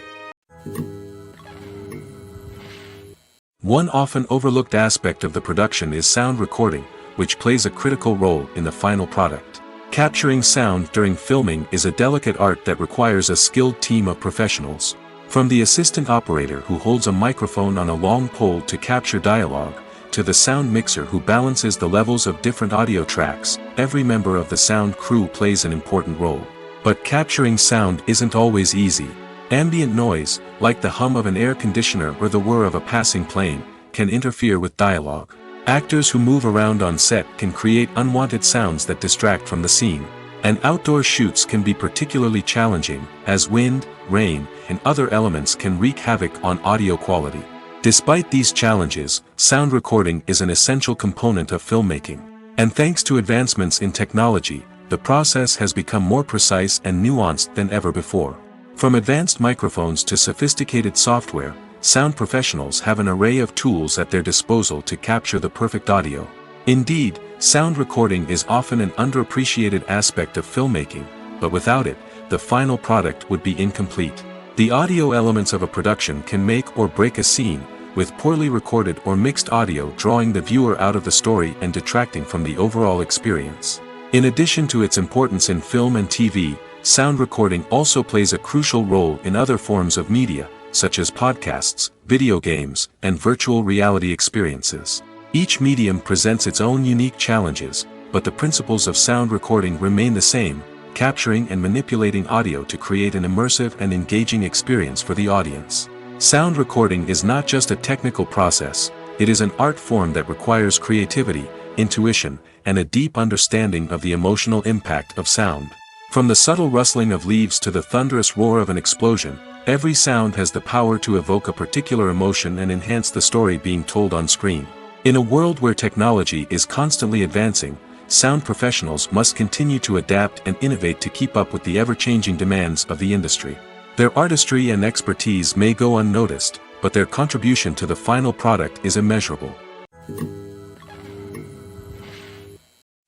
One often overlooked aspect of the production is sound recording, which plays a critical role in the final product. Capturing sound during filming is a delicate art that requires a skilled team of professionals. From the assistant operator who holds a microphone on a long pole to capture dialogue, to the sound mixer who balances the levels of different audio tracks, every member of the sound crew plays an important role. But capturing sound isn't always easy. Ambient noise, like the hum of an air conditioner or the whir of a passing plane, can interfere with dialogue. Actors who move around on set can create unwanted sounds that distract from the scene. And outdoor shoots can be particularly challenging, as wind, rain, and other elements can wreak havoc on audio quality. Despite these challenges, sound recording is an essential component of filmmaking. And thanks to advancements in technology, the process has become more precise and nuanced than ever before. From advanced microphones to sophisticated software, sound professionals have an array of tools at their disposal to capture the perfect audio. Indeed, sound recording is often an underappreciated aspect of filmmaking, but without it, the final product would be incomplete. The audio elements of a production can make or break a scene, with poorly recorded or mixed audio drawing the viewer out of the story and detracting from the overall experience. In addition to its importance in film and TV, sound recording also plays a crucial role in other forms of media, such as podcasts, video games, and virtual reality experiences. Each medium presents its own unique challenges, but the principles of sound recording remain the same, capturing and manipulating audio to create an immersive and engaging experience for the audience. Sound recording is not just a technical process, it is an art form that requires creativity, intuition, and a deep understanding of the emotional impact of sound. From the subtle rustling of leaves to the thunderous roar of an explosion, every sound has the power to evoke a particular emotion and enhance the story being told on screen. In a world where technology is constantly advancing, sound professionals must continue to adapt and innovate to keep up with the ever-changing demands of the industry. Their artistry and expertise may go unnoticed, but their contribution to the final product is immeasurable.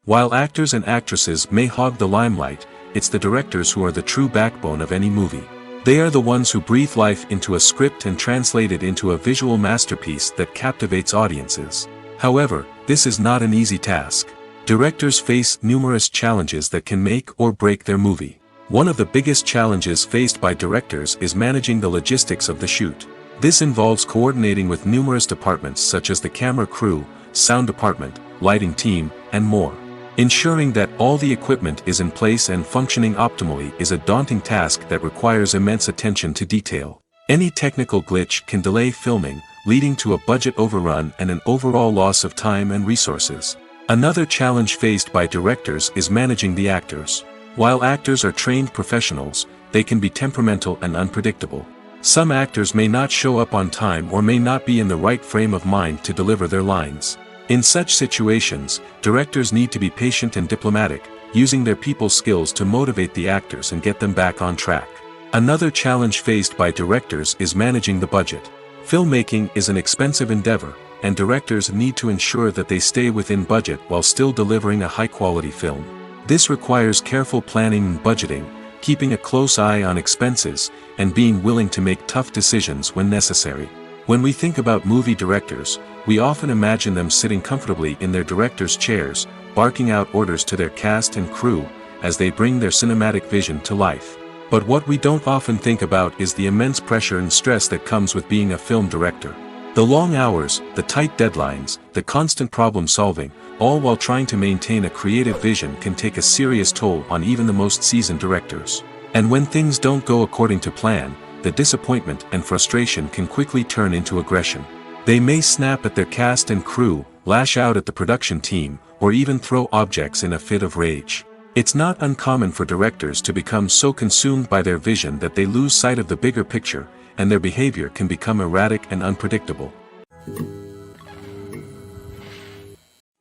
While actors and actresses may hog the limelight, it's the directors who are the true backbone of any movie. They are the ones who breathe life into a script and translate it into a visual masterpiece that captivates audiences. However, this is not an easy task. Directors face numerous challenges that can make or break their movie. One of the biggest challenges faced by directors is managing the logistics of the shoot. This involves coordinating with numerous departments such as the camera crew, sound department, lighting team, and more. Ensuring that all the equipment is in place and functioning optimally is a daunting task that requires immense attention to detail. Any technical glitch can delay filming, leading to a budget overrun and an overall loss of time and resources. Another challenge faced by directors is managing the actors. While actors are trained professionals, they can be temperamental and unpredictable. Some actors may not show up on time or may not be in the right frame of mind to deliver their lines. In such situations, directors need to be patient and diplomatic, using their people skills to motivate the actors and get them back on track. Another challenge faced by directors is managing the budget. Filmmaking is an expensive endeavor, and directors need to ensure that they stay within budget while still delivering a high-quality film. This requires careful planning and budgeting, keeping a close eye on expenses, and being willing to make tough decisions when necessary. When we think about movie directors, we often imagine them sitting comfortably in their director's chairs, barking out orders to their cast and crew, as they bring their cinematic vision to life. But what we don't often think about is the immense pressure and stress that comes with being a film director. The long hours, the tight deadlines, the constant problem solving, all while trying to maintain a creative vision can take a serious toll on even the most seasoned directors. And when things don't go according to plan, the disappointment and frustration can quickly turn into aggression. They may snap at their cast and crew, lash out at the production team, or even throw objects in a fit of rage. It's not uncommon for directors to become so consumed by their vision that they lose sight of the bigger picture, and their behavior can become erratic and unpredictable.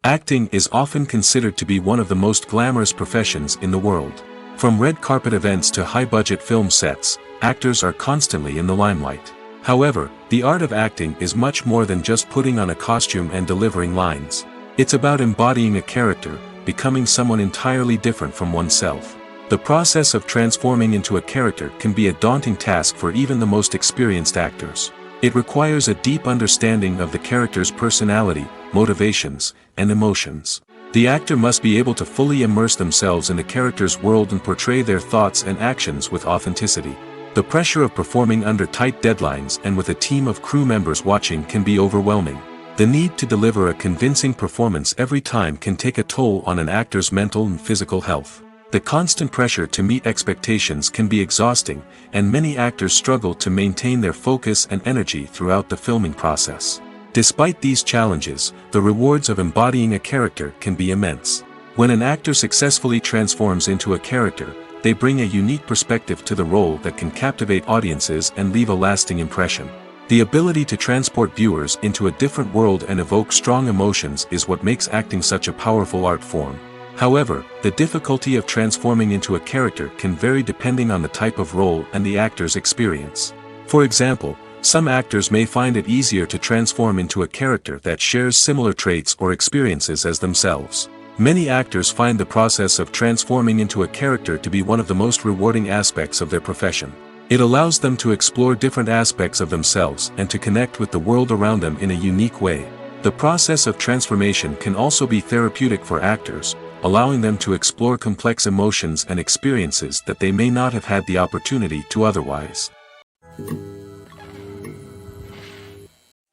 Acting is often considered to be one of the most glamorous professions in the world. From red carpet events to high-budget film sets, actors are constantly in the limelight. However, the art of acting is much more than just putting on a costume and delivering lines. It's about embodying a character, becoming someone entirely different from oneself. The process of transforming into a character can be a daunting task for even the most experienced actors. It requires a deep understanding of the character's personality, motivations, and emotions. The actor must be able to fully immerse themselves in the character's world and portray their thoughts and actions with authenticity. The pressure of performing under tight deadlines and with a team of crew members watching can be overwhelming. The need to deliver a convincing performance every time can take a toll on an actor's mental and physical health. The constant pressure to meet expectations can be exhausting, and many actors struggle to maintain their focus and energy throughout the filming process. Despite these challenges, the rewards of embodying a character can be immense. When an actor successfully transforms into a character, they bring a unique perspective to the role that can captivate audiences and leave a lasting impression. The ability to transport viewers into a different world and evoke strong emotions is what makes acting such a powerful art form. However, the difficulty of transforming into a character can vary depending on the type of role and the actor's experience. For example, some actors may find it easier to transform into a character that shares similar traits or experiences as themselves. Many actors find the process of transforming into a character to be one of the most rewarding aspects of their profession. It allows them to explore different aspects of themselves and to connect with the world around them in a unique way. The process of transformation can also be therapeutic for actors, allowing them to explore complex emotions and experiences that they may not have had the opportunity to otherwise.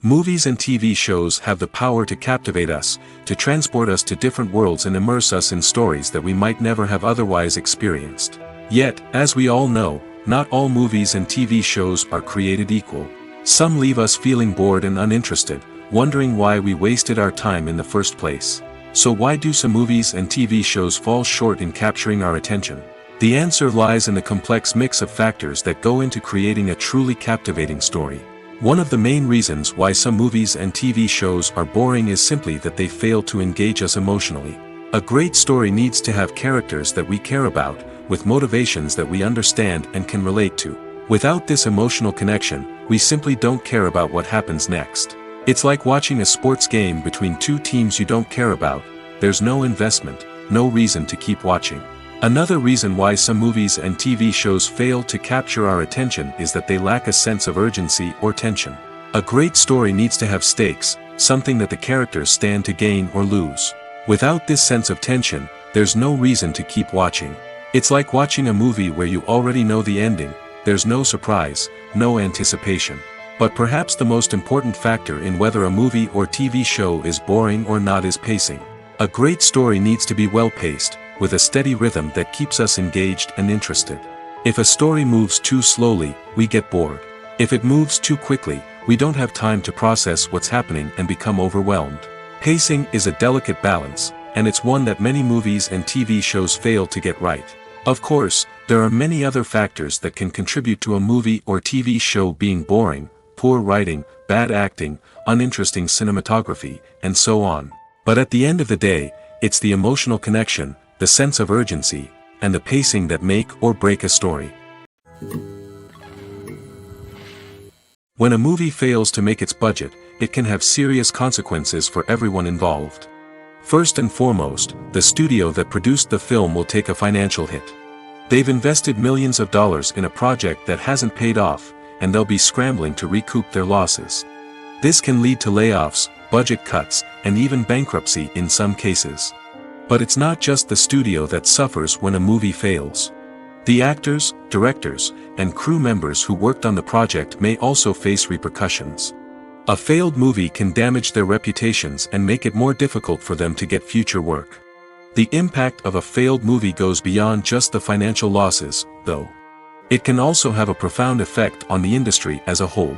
Movies and TV shows have the power to captivate us, to transport us to different worlds and immerse us in stories that we might never have otherwise experienced. Yet, as we all know, not all movies and TV shows are created equal. Some leave us feeling bored and uninterested, wondering why we wasted our time in the first place. So why do some movies and TV shows fall short in capturing our attention? The answer lies in the complex mix of factors that go into creating a truly captivating story. One of the main reasons why some movies and TV shows are boring is simply that they fail to engage us emotionally. A great story needs to have characters that we care about, with motivations that we understand and can relate to. Without this emotional connection, we simply don't care about what happens next. It's like watching a sports game between two teams you don't care about. There's no investment, no reason to keep watching. Another reason why some movies and TV shows fail to capture our attention is that they lack a sense of urgency or tension. A great story needs to have stakes, something that the characters stand to gain or lose. Without this sense of tension, there's no reason to keep watching. It's like watching a movie where you already know the ending. There's no surprise, no anticipation. But perhaps the most important factor in whether a movie or TV show is boring or not is pacing. A great story needs to be well-paced, with a steady rhythm that keeps us engaged and interested. If a story moves too slowly, we get bored. If it moves too quickly, we don't have time to process what's happening and become overwhelmed. Pacing is a delicate balance, and it's one that many movies and TV shows fail to get right. Of course, there are many other factors that can contribute to a movie or TV show being boring: poor writing, bad acting, uninteresting cinematography, and so on. But at the end of the day, it's the emotional connection, the sense of urgency, and the pacing that make or break a story. When a movie fails to make its budget, it can have serious consequences for everyone involved. First and foremost, the studio that produced the film will take a financial hit. They've invested millions of dollars in a project that hasn't paid off, and they'll be scrambling to recoup their losses. This can lead to layoffs, budget cuts, and even bankruptcy in some cases. But it's not just the studio that suffers when a movie fails. The actors, directors, and crew members who worked on the project may also face repercussions. A failed movie can damage their reputations and make it more difficult for them to get future work. The impact of a failed movie goes beyond just the financial losses, though. It can also have a profound effect on the industry as a whole.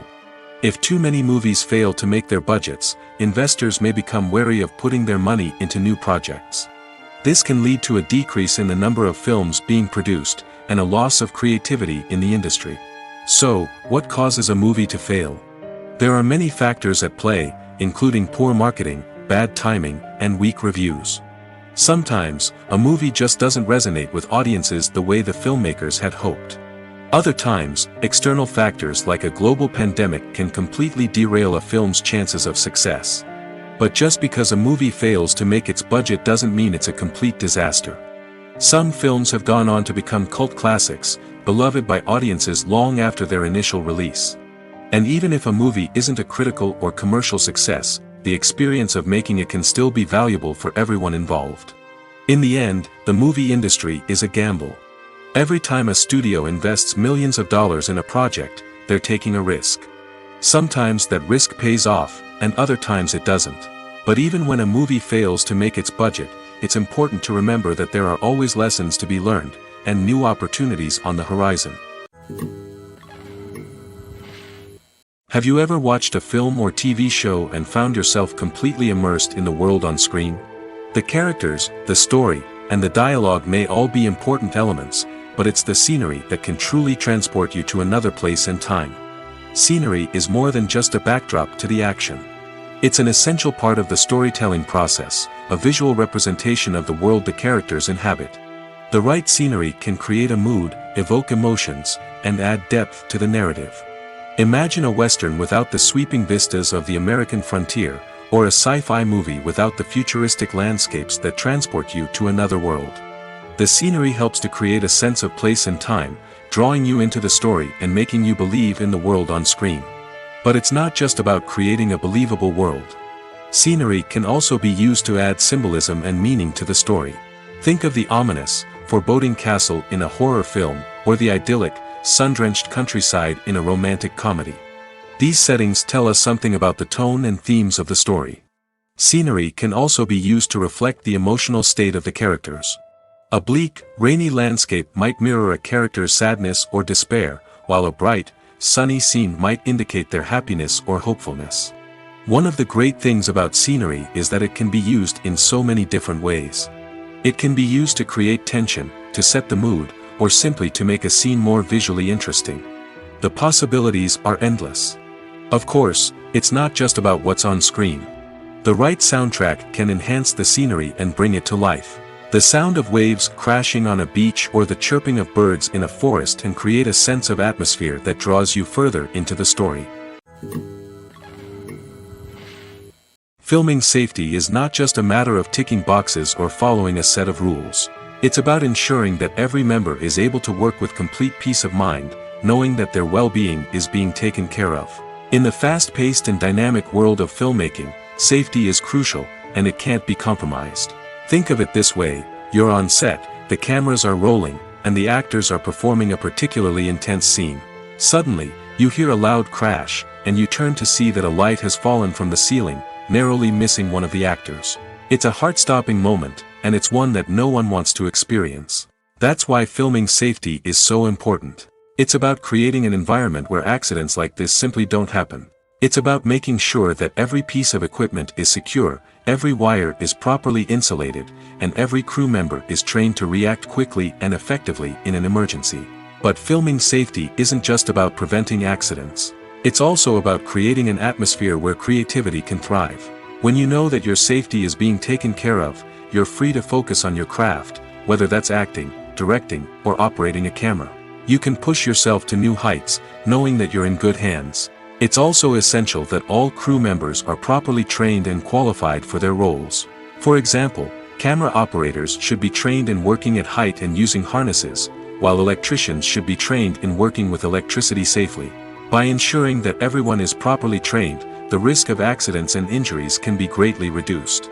If too many movies fail to make their budgets, investors may become wary of putting their money into new projects. This can lead to a decrease in the number of films being produced, and a loss of creativity in the industry. So, what causes a movie to fail? There are many factors at play, including poor marketing, bad timing, and weak reviews. Sometimes, a movie just doesn't resonate with audiences the way the filmmakers had hoped. Other times, external factors like a global pandemic can completely derail a film's chances of success. But just because a movie fails to make its budget doesn't mean it's a complete disaster. Some films have gone on to become cult classics, beloved by audiences long after their initial release. And even if a movie isn't a critical or commercial success, the experience of making it can still be valuable for everyone involved. In the end, the movie industry is a gamble. Every time a studio invests millions of dollars in a project, they're taking a risk. Sometimes that risk pays off, and other times it doesn't. But even when a movie fails to make its budget, it's important to remember that there are always lessons to be learned, and new opportunities on the horizon. Have you ever watched a film or TV show and found yourself completely immersed in the world on screen? The characters, the story, and the dialogue may all be important elements, but it's the scenery that can truly transport you to another place and time. Scenery is more than just a backdrop to the action. It's an essential part of the storytelling process, a visual representation of the world the characters inhabit. The right scenery can create a mood, evoke emotions, and add depth to the narrative. Imagine a Western without the sweeping vistas of the American frontier, or a sci-fi movie without the futuristic landscapes that transport you to another world. The scenery helps to create a sense of place and time, drawing you into the story and making you believe in the world on screen. But it's not just about creating a believable world. Scenery can also be used to add symbolism and meaning to the story. Think of the ominous, foreboding castle in a horror film, or the idyllic, sun-drenched countryside in a romantic comedy. These settings tell us something about the tone and themes of the story. Scenery can also be used to reflect the emotional state of the characters. A bleak, rainy landscape might mirror a character's sadness or despair, while a bright, sunny scene might indicate their happiness or hopefulness. One of the great things about scenery is that it can be used in so many different ways. It can be used to create tension, to set the mood, or simply to make a scene more visually interesting. The possibilities are endless. Of course, it's not just about what's on screen. The right soundtrack can enhance the scenery and bring it to life. The sound of waves crashing on a beach or the chirping of birds in a forest can create a sense of atmosphere that draws you further into the story. Filming safety is not just a matter of ticking boxes or following a set of rules. It's about ensuring that every member is able to work with complete peace of mind, knowing that their well-being is being taken care of. In the fast-paced and dynamic world of filmmaking, safety is crucial, and it can't be compromised. Think of it this way: you're on set, the cameras are rolling, and the actors are performing a particularly intense scene. Suddenly, you hear a loud crash, and you turn to see that a light has fallen from the ceiling, narrowly missing one of the actors. It's a heart-stopping moment, and it's one that no one wants to experience. That's why filming safety is so important. It's about creating an environment where accidents like this simply don't happen. It's about making sure that every piece of equipment is secure, every wire is properly insulated, and every crew member is trained to react quickly and effectively in an emergency. But filming safety isn't just about preventing accidents. It's also about creating an atmosphere where creativity can thrive. When you know that your safety is being taken care of, you're free to focus on your craft, whether that's acting, directing, or operating a camera. You can push yourself to new heights, knowing that you're in good hands. It's also essential that all crew members are properly trained and qualified for their roles. For example, camera operators should be trained in working at height and using harnesses, while electricians should be trained in working with electricity safely. By ensuring that everyone is properly trained, the risk of accidents and injuries can be greatly reduced.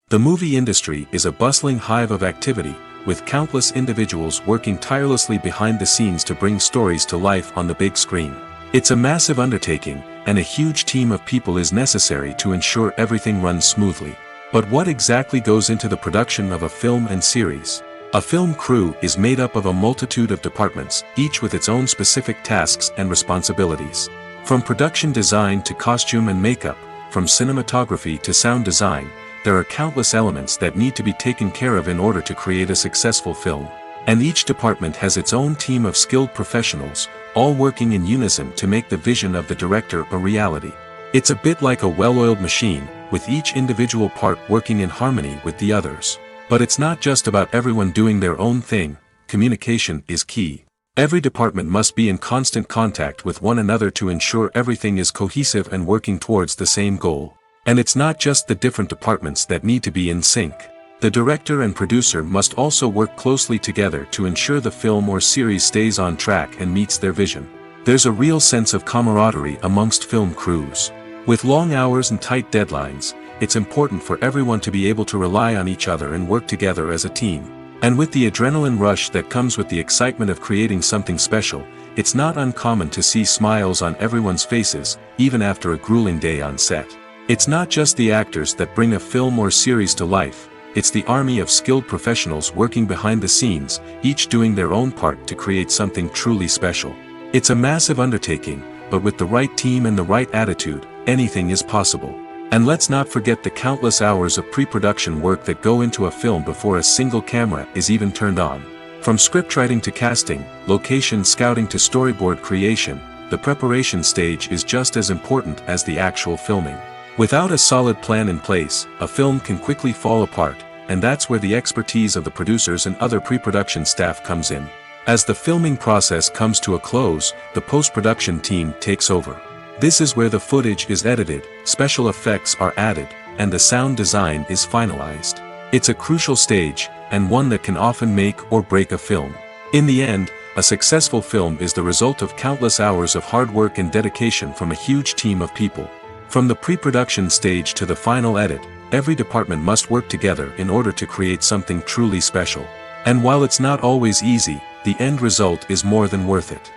The movie industry is a bustling hive of activity, with countless individuals working tirelessly behind the scenes to bring stories to life on the big screen. It's a massive undertaking, and a huge team of people is necessary to ensure everything runs smoothly. But what exactly goes into the production of a film and series? A film crew is made up of a multitude of departments, each with its own specific tasks and responsibilities. From production design to costume and makeup, from cinematography to sound design, there are countless elements that need to be taken care of in order to create a successful film. And each department has its own team of skilled professionals, all working in unison to make the vision of the director a reality. It's a bit like a well-oiled machine, with each individual part working in harmony with the others. But it's not just about everyone doing their own thing. Communication is key. Every department must be in constant contact with one another to ensure everything is cohesive and working towards the same goal. And it's not just the different departments that need to be in sync. The director and producer must also work closely together to ensure the film or series stays on track and meets their vision. There's a real sense of camaraderie amongst film crews. With long hours and tight deadlines, it's important for everyone to be able to rely on each other and work together as a team. And with the adrenaline rush that comes with the excitement of creating something special, it's not uncommon to see smiles on everyone's faces, even after a grueling day on set. It's not just the actors that bring a film or series to life, it's the army of skilled professionals working behind the scenes, each doing their own part to create something truly special. It's a massive undertaking, but with the right team and the right attitude, anything is possible. And let's not forget the countless hours of pre-production work that go into a film before a single camera is even turned on. From scriptwriting to casting, location scouting to storyboard creation, the preparation stage is just as important as the actual filming. Without a solid plan in place, a film can quickly fall apart, and that's where the expertise of the producers and other pre-production staff comes in. As the filming process comes to a close, the post-production team takes over. This is where the footage is edited, special effects are added, and the sound design is finalized. It's a crucial stage, and one that can often make or break a film. In the end, a successful film is the result of countless hours of hard work and dedication from a huge team of people. From the pre-production stage to the final edit, every department must work together in order to create something truly special. And while it's not always easy, the end result is more than worth it.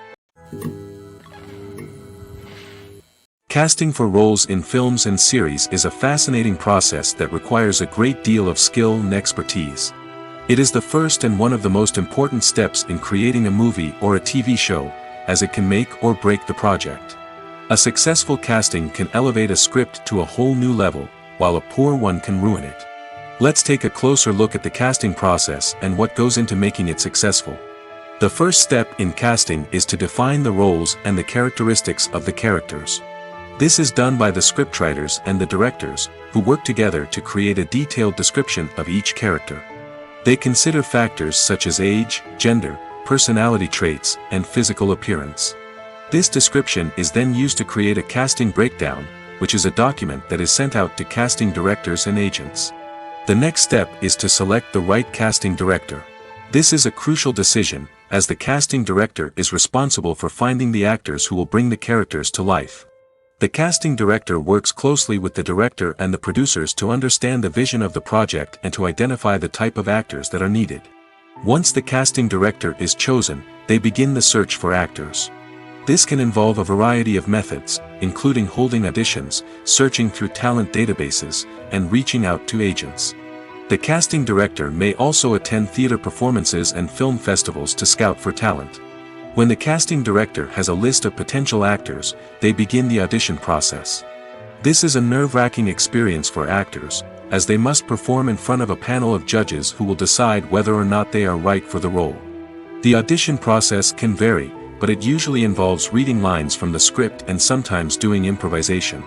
Casting for roles in films and series is a fascinating process that requires a great deal of skill and expertise. It is the first and one of the most important steps in creating a movie or a TV show, as it can make or break the project. A successful casting can elevate a script to a whole new level, while a poor one can ruin it. Let's take a closer look at the casting process and what goes into making it successful. The first step in casting is to define the roles and the characteristics of the characters. This is done by the scriptwriters and the directors, who work together to create a detailed description of each character. They consider factors such as age, gender, personality traits, and physical appearance. This description is then used to create a casting breakdown, which is a document that is sent out to casting directors and agents. The next step is to select the right casting director. This is a crucial decision, as the casting director is responsible for finding the actors who will bring the characters to life. The casting director works closely with the director and the producers to understand the vision of the project and to identify the type of actors that are needed. Once the casting director is chosen, they begin the search for actors. This can involve a variety of methods, including holding auditions, searching through talent databases, and reaching out to agents. The casting director may also attend theater performances and film festivals to scout for talent. When the casting director has a list of potential actors, they begin the audition process. This is a nerve-wracking experience for actors, as they must perform in front of a panel of judges who will decide whether or not they are right for the role. The audition process can vary, but it usually involves reading lines from the script and sometimes doing improvisation.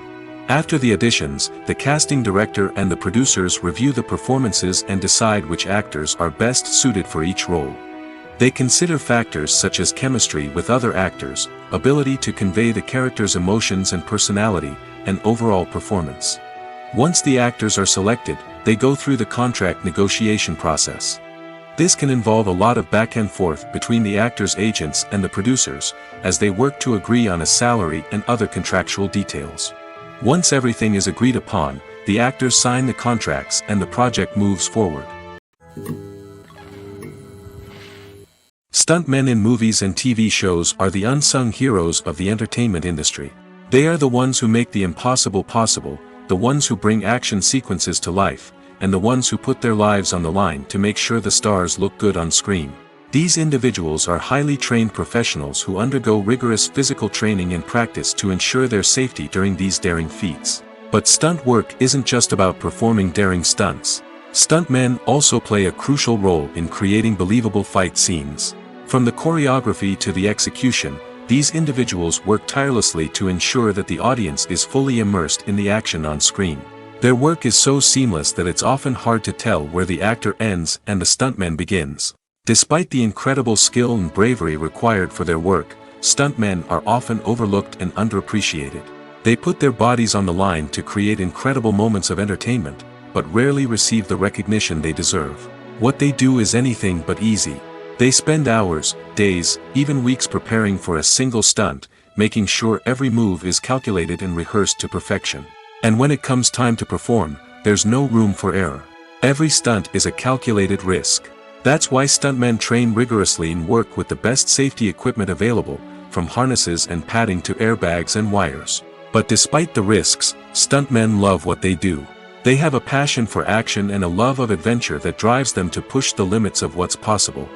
After the auditions, the casting director and the producers review the performances and decide which actors are best suited for each role. They consider factors such as chemistry with other actors, ability to convey the character's emotions and personality, and overall performance. Once the actors are selected, they go through the contract negotiation process. This can involve a lot of back and forth between the actors' agents and the producers, as they work to agree on a salary and other contractual details. Once everything is agreed upon, the actors sign the contracts and the project moves forward. Stuntmen in movies and TV shows are the unsung heroes of the entertainment industry. They are the ones who make the impossible possible, the ones who bring action sequences to life, and the ones who put their lives on the line to make sure the stars look good on screen. These individuals are highly trained professionals who undergo rigorous physical training and practice to ensure their safety during these daring feats. But stunt work isn't just about performing daring stunts. Stuntmen also play a crucial role in creating believable fight scenes. From the choreography to the execution, these individuals work tirelessly to ensure that the audience is fully immersed in the action on screen. Their work is so seamless that it's often hard to tell where the actor ends and the stuntman begins. Despite the incredible skill and bravery required for their work, stuntmen are often overlooked and underappreciated. They put their bodies on the line to create incredible moments of entertainment, but rarely receive the recognition they deserve. What they do is anything but easy. They spend hours, days, even weeks preparing for a single stunt, making sure every move is calculated and rehearsed to perfection. And when it comes time to perform, there's no room for error. Every stunt is a calculated risk. That's why stuntmen train rigorously and work with the best safety equipment available, from harnesses and padding to airbags and wires. But despite the risks, stuntmen love what they do. They have a passion for action and a love of adventure that drives them to push the limits of what's possible.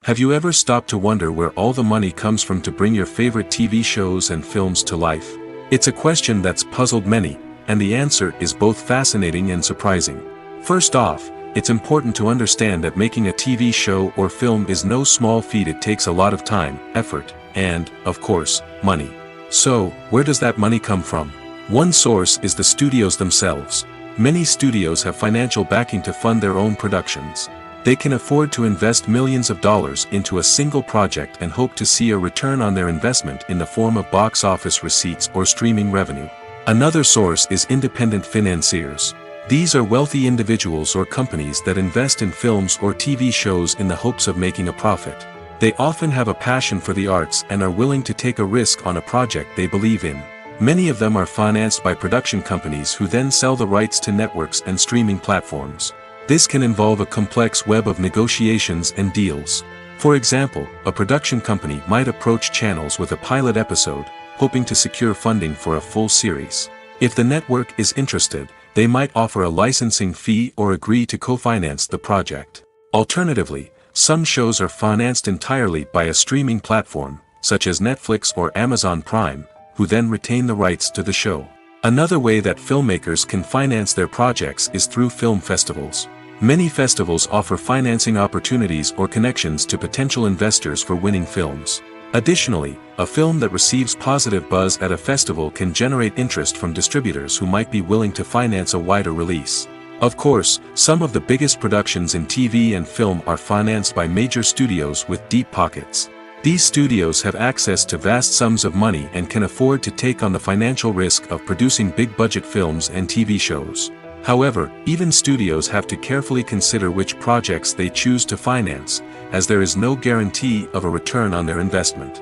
Have you ever stopped to wonder where all the money comes from to bring your favorite TV shows and films to life? It's a question that's puzzled many, and the answer is both fascinating and surprising. First off, it's important to understand that making a TV show or film is no small feat. It takes a lot of time, effort, and, of course, money. So, where does that money come from? One source is the studios themselves. Many studios have financial backing to fund their own productions. They can afford to invest millions of dollars into a single project and hope to see a return on their investment in the form of box office receipts or streaming revenue. Another source is independent financiers. These are wealthy individuals or companies that invest in films or TV shows in the hopes of making a profit. They often have a passion for the arts and are willing to take a risk on a project they believe in. Many of them are financed by production companies who then sell the rights to networks and streaming platforms. This can involve a complex web of negotiations and deals. For example, a production company might approach channels with a pilot episode, hoping to secure funding for a full series. If the network is interested, they might offer a licensing fee or agree to co-finance the project. Alternatively, some shows are financed entirely by a streaming platform, such as Netflix or Amazon Prime, who then retain the rights to the show. Another way that filmmakers can finance their projects is through film festivals. Many festivals offer financing opportunities or connections to potential investors for winning films. Additionally, a film that receives positive buzz at a festival can generate interest from distributors who might be willing to finance a wider release. Of course, some of the biggest productions in TV and film are financed by major studios with deep pockets. These studios have access to vast sums of money and can afford to take on the financial risk of producing big-budget films and TV shows. However, even studios have to carefully consider which projects they choose to finance, as there is no guarantee of a return on their investment.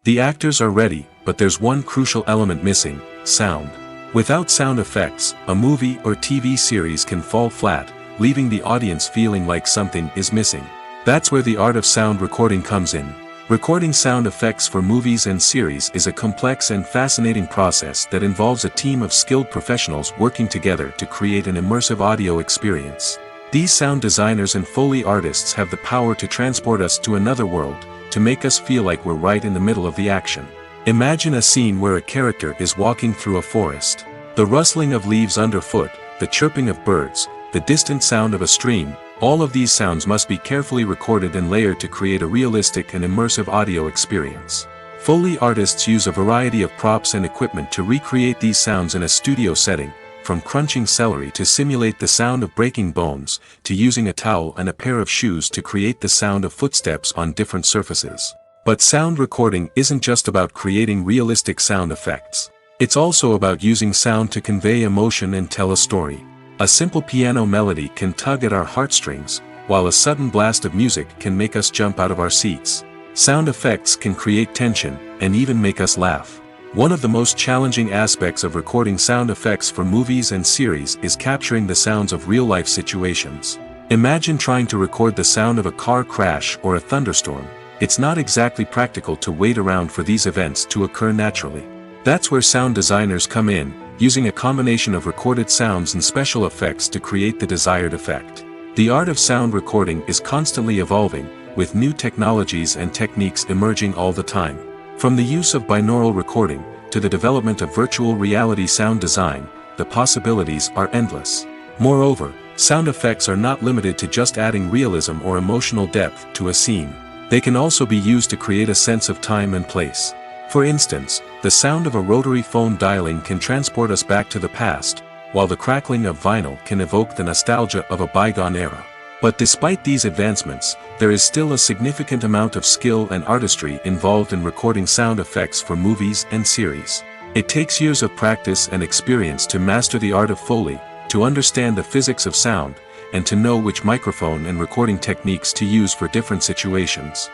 The actors are ready, but there's one crucial element missing: sound. Without sound effects, a movie or TV series can fall flat, leaving the audience feeling like something is missing. That's where the art of sound recording comes in. Recording sound effects for movies and series is a complex and fascinating process that involves a team of skilled professionals working together to create an immersive audio experience. These sound designers and Foley artists have the power to transport us to another world, to make us feel like we're right in the middle of the action. Imagine a scene where a character is walking through a forest. The rustling of leaves underfoot, the chirping of birds, the distant sound of a stream, all of these sounds must be carefully recorded and layered to create a realistic and immersive audio experience. Foley artists use a variety of props and equipment to recreate these sounds in a studio setting, from crunching celery to simulate the sound of breaking bones, to using a towel and a pair of shoes to create the sound of footsteps on different surfaces. But sound recording isn't just about creating realistic sound effects. It's also about using sound to convey emotion and tell a story. A simple piano melody can tug at our heartstrings, while a sudden blast of music can make us jump out of our seats. Sound effects can create tension, and even make us laugh. One of the most challenging aspects of recording sound effects for movies and series is capturing the sounds of real-life situations. Imagine trying to record the sound of a car crash or a thunderstorm. It's not exactly practical to wait around for these events to occur naturally. That's where sound designers come in, using a combination of recorded sounds and special effects to create the desired effect. The art of sound recording is constantly evolving, with new technologies and techniques emerging all the time. From the use of binaural recording, to the development of virtual reality sound design, the possibilities are endless. Moreover, sound effects are not limited to just adding realism or emotional depth to a scene. They can also be used to create a sense of time and place. For instance, the sound of a rotary phone dialing can transport us back to the past, while the crackling of vinyl can evoke the nostalgia of a bygone era. But despite these advancements, there is still a significant amount of skill and artistry involved in recording sound effects for movies and series. It takes years of practice and experience to master the art of Foley, to understand the physics of sound, and to know which microphone and recording techniques to use for different situations.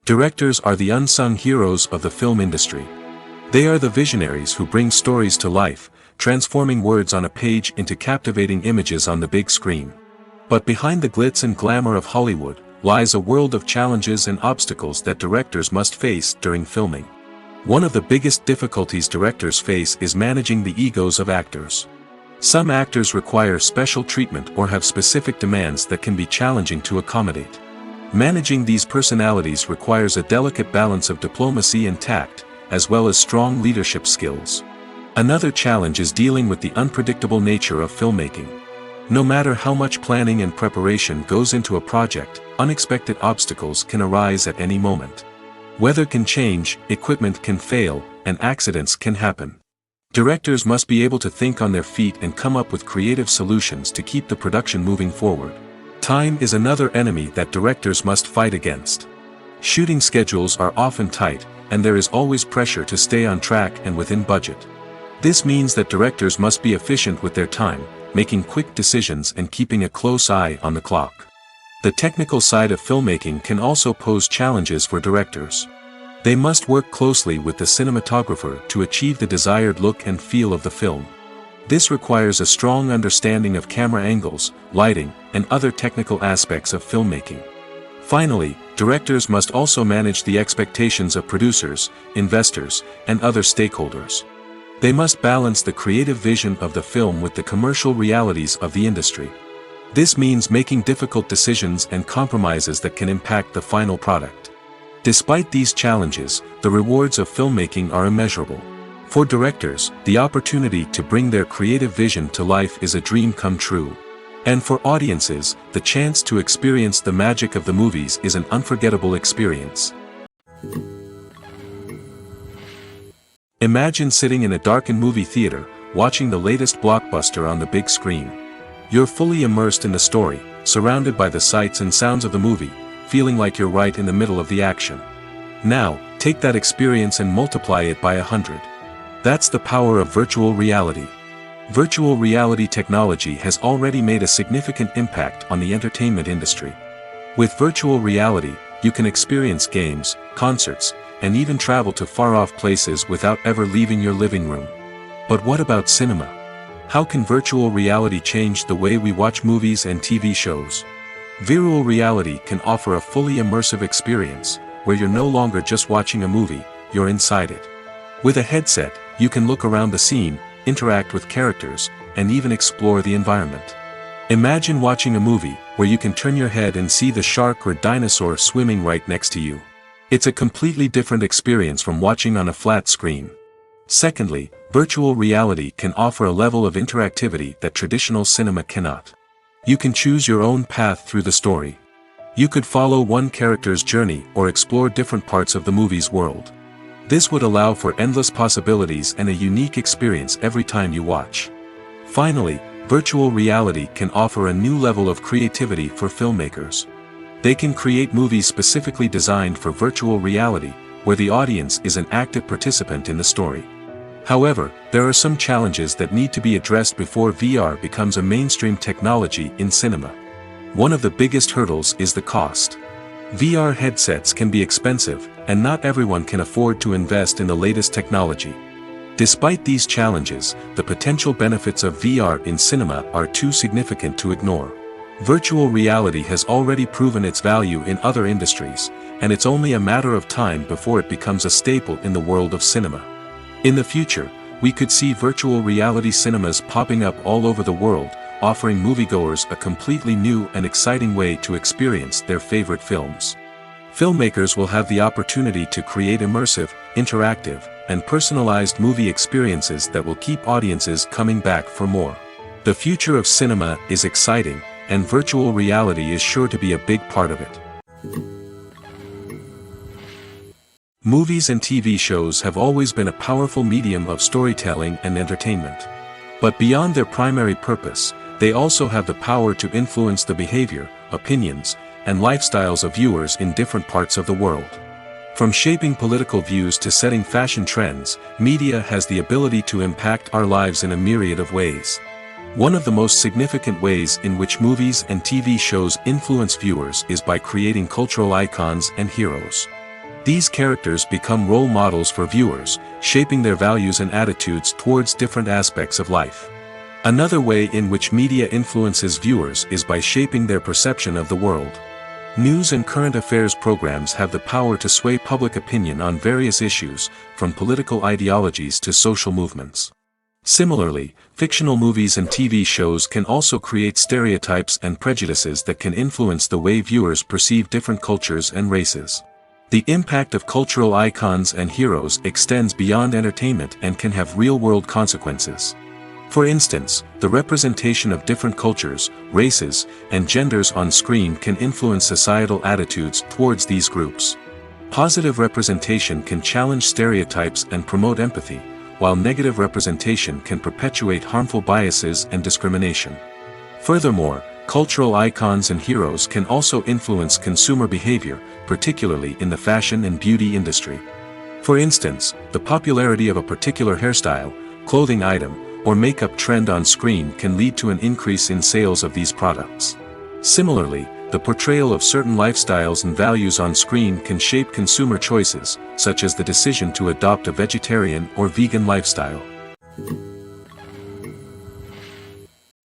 Directors are the unsung heroes of the film industry. They are the visionaries who bring stories to life, transforming words on a page into captivating images on the big screen. But behind the glitz and glamour of Hollywood, lies a world of challenges and obstacles that directors must face during filming. One of the biggest difficulties directors face is managing the egos of actors. Some actors require special treatment or have specific demands that can be challenging to accommodate. Managing these personalities requires a delicate balance of diplomacy and tact, as well as strong leadership skills. Another challenge is dealing with the unpredictable nature of filmmaking. No matter how much planning and preparation goes into a project, unexpected obstacles can arise at any moment. Weather can change, equipment can fail, and accidents can happen. Directors must be able to think on their feet and come up with creative solutions to keep the production moving forward. Time is another enemy that directors must fight against. Shooting schedules are often tight, and there is always pressure to stay on track and within budget. This means that directors must be efficient with their time, making quick decisions and keeping a close eye on the clock. The technical side of filmmaking can also pose challenges for directors. They must work closely with the cinematographer to achieve the desired look and feel of the film. This requires a strong understanding of camera angles, lighting, and other technical aspects of filmmaking. Finally, directors must also manage the expectations of producers, investors, and other stakeholders. They must balance the creative vision of the film with the commercial realities of the industry. This means making difficult decisions and compromises that can impact the final product. Despite these challenges, the rewards of filmmaking are immeasurable. For directors, the opportunity to bring their creative vision to life is a dream come true. And for audiences, the chance to experience the magic of the movies is an unforgettable experience. Imagine sitting in a darkened movie theater, watching the latest blockbuster on the big screen. You're fully immersed in the story, surrounded by the sights and sounds of the movie, feeling like you're right in the middle of the action. Now, take that experience and multiply it by 100. That's the power of virtual reality. Virtual reality technology has already made a significant impact on the entertainment industry. With virtual reality, you can experience games, concerts, and even travel to far-off places without ever leaving your living room. But what about cinema? How can virtual reality change the way we watch movies and TV shows? Virtual reality can offer a fully immersive experience, where you're no longer just watching a movie, you're inside it. With a headset, you can look around the scene, interact with characters, and even explore the environment. Imagine watching a movie, where you can turn your head and see the shark or dinosaur swimming right next to you. It's a completely different experience from watching on a flat screen. Secondly, virtual reality can offer a level of interactivity that traditional cinema cannot. You can choose your own path through the story. You could follow one character's journey or explore different parts of the movie's world. This would allow for endless possibilities and a unique experience every time you watch. Finally, virtual reality can offer a new level of creativity for filmmakers. They can create movies specifically designed for virtual reality, where the audience is an active participant in the story. However, there are some challenges that need to be addressed before VR becomes a mainstream technology in cinema. One of the biggest hurdles is the cost. VR headsets can be expensive, and not everyone can afford to invest in the latest technology. Despite these challenges, the potential benefits of VR in cinema are too significant to ignore. Virtual reality has already proven its value in other industries, and it's only a matter of time before it becomes a staple in the world of cinema. In the future, we could see virtual reality cinemas popping up all over the world, offering moviegoers a completely new and exciting way to experience their favorite films. Filmmakers will have the opportunity to create immersive, interactive, and personalized movie experiences that will keep audiences coming back for more. The future of cinema is exciting, and virtual reality is sure to be a big part of it. Movies and TV shows have always been a powerful medium of storytelling and entertainment. But beyond their primary purpose, they also have the power to influence the behavior, opinions, and lifestyles of viewers in different parts of the world. From shaping political views to setting fashion trends, media has the ability to impact our lives in a myriad of ways. One of the most significant ways in which movies and TV shows influence viewers is by creating cultural icons and heroes. These characters become role models for viewers, shaping their values and attitudes towards different aspects of life. Another way in which media influences viewers is by shaping their perception of the world. News and current affairs programs have the power to sway public opinion on various issues, from political ideologies to social movements. Similarly, fictional movies and TV shows can also create stereotypes and prejudices that can influence the way viewers perceive different cultures and races. The impact of cultural icons and heroes extends beyond entertainment and can have real-world consequences. For instance, the representation of different cultures, races, and genders on screen can influence societal attitudes towards these groups. Positive representation can challenge stereotypes and promote empathy, while negative representation can perpetuate harmful biases and discrimination. Furthermore, cultural icons and heroes can also influence consumer behavior, particularly in the fashion and beauty industry. For instance, the popularity of a particular hairstyle, clothing item, or makeup trend on screen can lead to an increase in sales of these products. Similarly, the portrayal of certain lifestyles and values on screen can shape consumer choices, such as the decision to adopt a vegetarian or vegan lifestyle.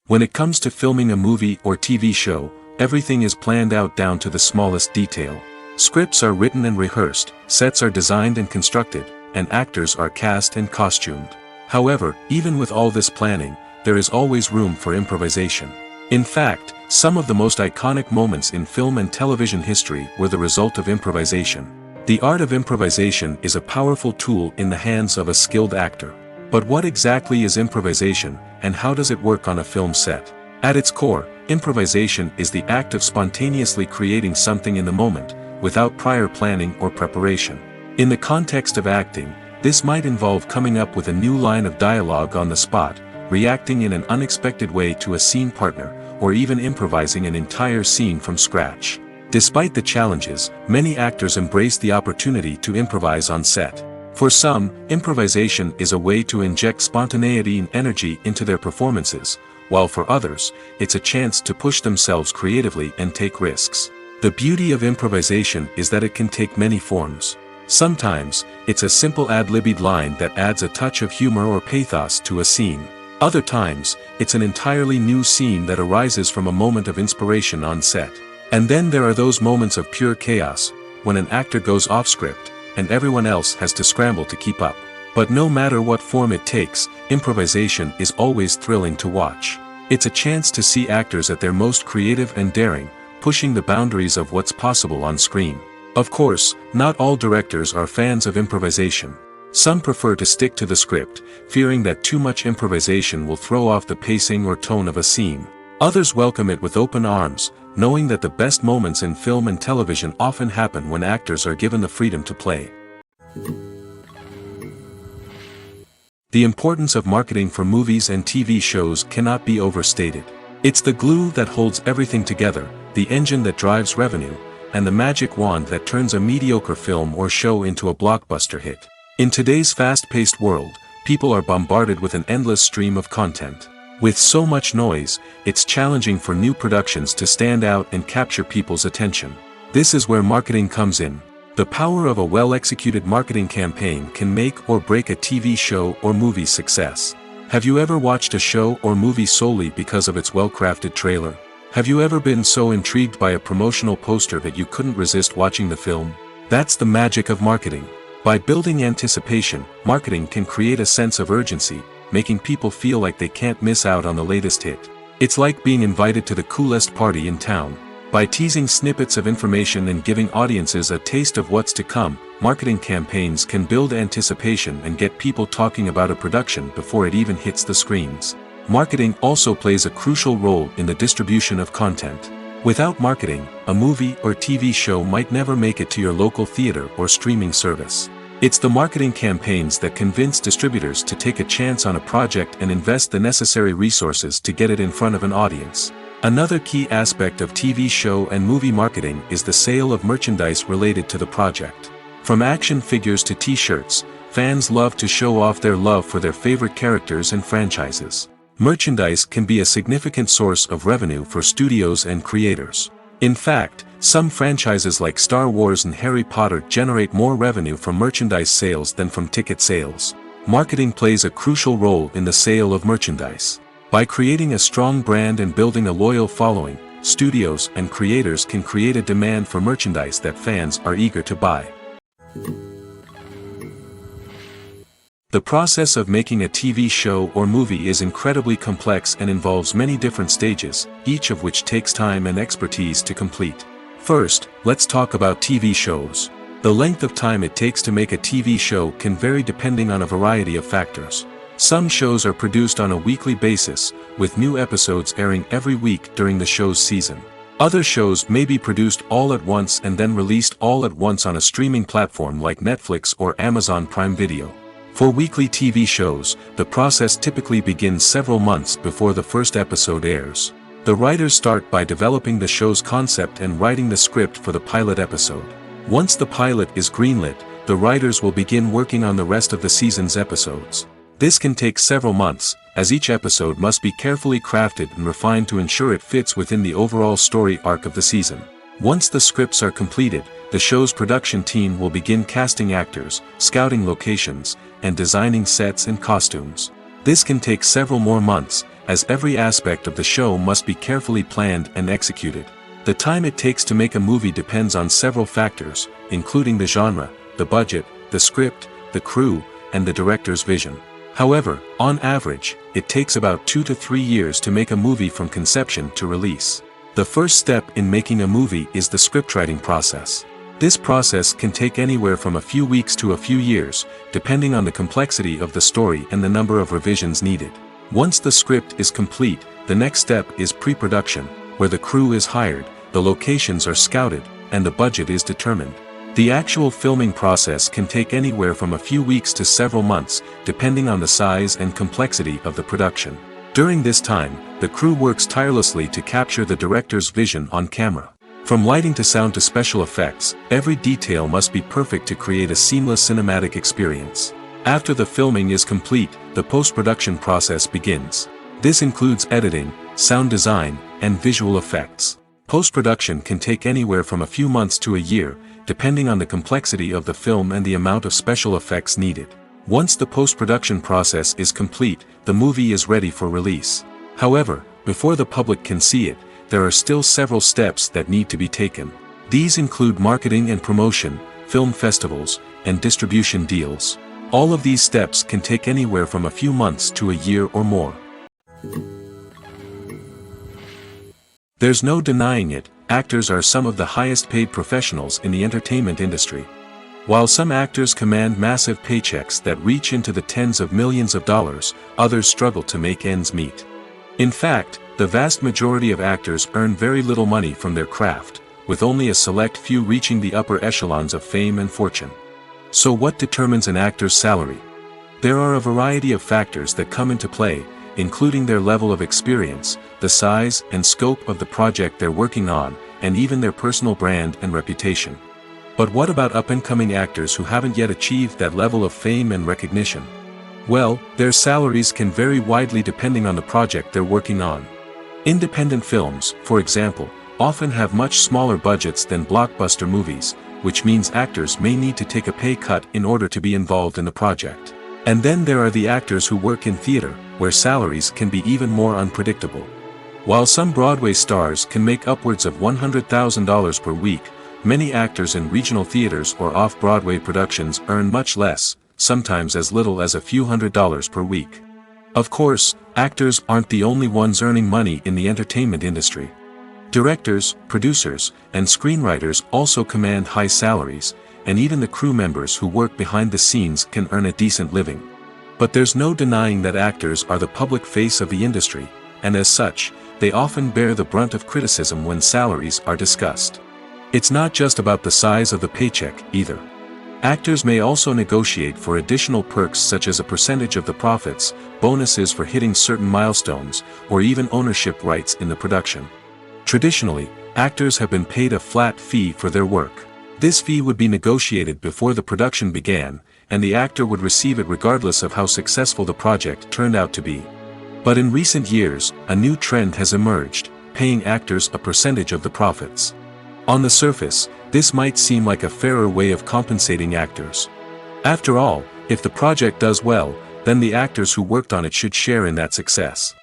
When it comes to filming a movie or TV show, everything is planned out down to the smallest detail. Scripts are written and rehearsed, sets are designed and constructed, and actors are cast and costumed. However, even with all this planning, there is always room for improvisation. In fact, some of the most iconic moments in film and television history were the result of improvisation. The art of improvisation is a powerful tool in the hands of a skilled actor. But what exactly is improvisation, and how does it work on a film set? At its core, improvisation is the act of spontaneously creating something in the moment, without prior planning or preparation. In the context of acting, this might involve coming up with a new line of dialogue on the spot, reacting in an unexpected way to a scene partner, or even improvising an entire scene from scratch. Despite the challenges, many actors embrace the opportunity to improvise on set. For some, improvisation is a way to inject spontaneity and energy into their performances, while for others, it's a chance to push themselves creatively and take risks. The beauty of improvisation is that it can take many forms. Sometimes, it's a simple ad-libbed line that adds a touch of humor or pathos to a scene. Other times, it's an entirely new scene that arises from a moment of inspiration on set. And then there are those moments of pure chaos, when an actor goes off script, and everyone else has to scramble to keep up. But no matter what form it takes, improvisation is always thrilling to watch. It's a chance to see actors at their most creative and daring, pushing the boundaries of what's possible on screen. Of course, not all directors are fans of improvisation. Some prefer to stick to the script, fearing that too much improvisation will throw off the pacing or tone of a scene. Others welcome it with open arms, knowing that the best moments in film and television often happen when actors are given the freedom to play. The importance of marketing for movies and TV shows cannot be overstated. It's the glue that holds everything together, the engine that drives revenue, and the magic wand that turns a mediocre film or show into a blockbuster hit. In today's fast-paced world, people are bombarded with an endless stream of content. With so much noise, it's challenging for new productions to stand out and capture people's attention. This is where marketing comes in. The power of a well-executed marketing campaign can make or break a TV show or movie's success. Have you ever watched a show or movie solely because of its well-crafted trailer? Have you ever been so intrigued by a promotional poster that you couldn't resist watching the film? That's the magic of marketing. By building anticipation, marketing can create a sense of urgency, making people feel like they can't miss out on the latest hit. It's like being invited to the coolest party in town. By teasing snippets of information and giving audiences a taste of what's to come, marketing campaigns can build anticipation and get people talking about a production before it even hits the screens. Marketing also plays a crucial role in the distribution of content. Without marketing, a movie or TV show might never make it to your local theater or streaming service. It's the marketing campaigns that convince distributors to take a chance on a project and invest the necessary resources to get it in front of an audience. Another key aspect of TV show and movie marketing is the sale of merchandise related to the project. From action figures to t-shirts, fans love to show off their love for their favorite characters and franchises. Merchandise can be a significant source of revenue for studios and creators. In fact, some franchises like Star Wars and Harry Potter generate more revenue from merchandise sales than from ticket sales. Marketing plays a crucial role in the sale of merchandise. By creating a strong brand and building a loyal following, studios and creators can create a demand for merchandise that fans are eager to buy. The process of making a TV show or movie is incredibly complex and involves many different stages, each of which takes time and expertise to complete. First, let's talk about TV shows. The length of time it takes to make a TV show can vary depending on a variety of factors. Some shows are produced on a weekly basis, with new episodes airing every week during the show's season. Other shows may be produced all at once and then released all at once on a streaming platform like Netflix or Amazon Prime Video. For weekly TV shows, the process typically begins several months before the first episode airs. The writers start by developing the show's concept and writing the script for the pilot episode. Once the pilot is greenlit, the writers will begin working on the rest of the season's episodes. This can take several months, as each episode must be carefully crafted and refined to ensure it fits within the overall story arc of the season. Once the scripts are completed, the show's production team will begin casting actors, scouting locations, and designing sets and costumes. This can take several more months, as every aspect of the show must be carefully planned and executed. The time it takes to make a movie depends on several factors, including the genre, the budget, the script, the crew, and the director's vision. However, on average, it takes about 2 to 3 years to make a movie from conception to release. The first step in making a movie is the scriptwriting process. This process can take anywhere from a few weeks to a few years, depending on the complexity of the story and the number of revisions needed. Once the script is complete, the next step is pre-production, where the crew is hired, the locations are scouted, and the budget is determined. The actual filming process can take anywhere from a few weeks to several months, depending on the size and complexity of the production. During this time, the crew works tirelessly to capture the director's vision on camera. From lighting to sound to special effects, every detail must be perfect to create a seamless cinematic experience. After the filming is complete, the post-production process begins. This includes editing, sound design, and visual effects. Post-production can take anywhere from a few months to a year, depending on the complexity of the film and the amount of special effects needed. Once the post-production process is complete, the movie is ready for release. However, before the public can see it, there are still several steps that need to be taken. These include marketing and promotion, film festivals, and distribution deals. All of these steps can take anywhere from a few months to a year or more. There's no denying it, actors are some of the highest paid professionals in the entertainment industry. While some actors command massive paychecks that reach into the tens of millions of dollars, others struggle to make ends meet. In fact, the vast majority of actors earn very little money from their craft, with only a select few reaching the upper echelons of fame and fortune. So what determines an actor's salary? There are a variety of factors that come into play, including their level of experience, the size and scope of the project they're working on, and even their personal brand and reputation. But what about up-and-coming actors who haven't yet achieved that level of fame and recognition? Well, their salaries can vary widely depending on the project they're working on. Independent films, for example, often have much smaller budgets than blockbuster movies, which means actors may need to take a pay cut in order to be involved in the project. And then there are the actors who work in theater, where salaries can be even more unpredictable. While some Broadway stars can make upwards of $100,000 per week, many actors in regional theaters or off-Broadway productions earn much less, sometimes as little as a few $100s per week. Of course, actors aren't the only ones earning money in the entertainment industry. Directors, producers, and screenwriters also command high salaries, and even the crew members who work behind the scenes can earn a decent living. But there's no denying that actors are the public face of the industry, and as such, they often bear the brunt of criticism when salaries are discussed. It's not just about the size of the paycheck, either. Actors may also negotiate for additional perks such as a percentage of the profits, bonuses for hitting certain milestones, or even ownership rights in the production. Traditionally, actors have been paid a flat fee for their work. This fee would be negotiated before the production began, and the actor would receive it regardless of how successful the project turned out to be. But in recent years, a new trend has emerged, paying actors a percentage of the profits. On the surface, this might seem like a fairer way of compensating actors. After all, if the project does well, then the actors who worked on it should share in that success.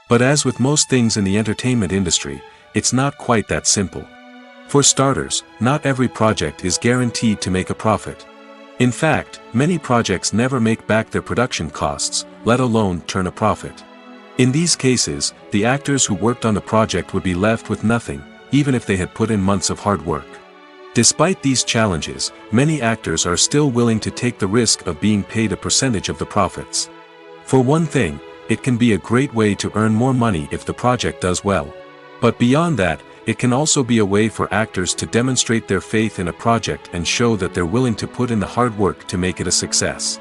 But as with most things in the entertainment industry, it's not quite that simple. For starters, not every project is guaranteed to make a profit. In fact, many projects never make back their production costs, let alone turn a profit. In these cases, the actors who worked on the project would be left with nothing, even if they had put in months of hard work. Despite these challenges, many actors are still willing to take the risk of being paid a percentage of the profits. For one thing, it can be a great way to earn more money if the project does well. But beyond that, it can also be a way for actors to demonstrate their faith in a project and show that they're willing to put in the hard work to make it a success.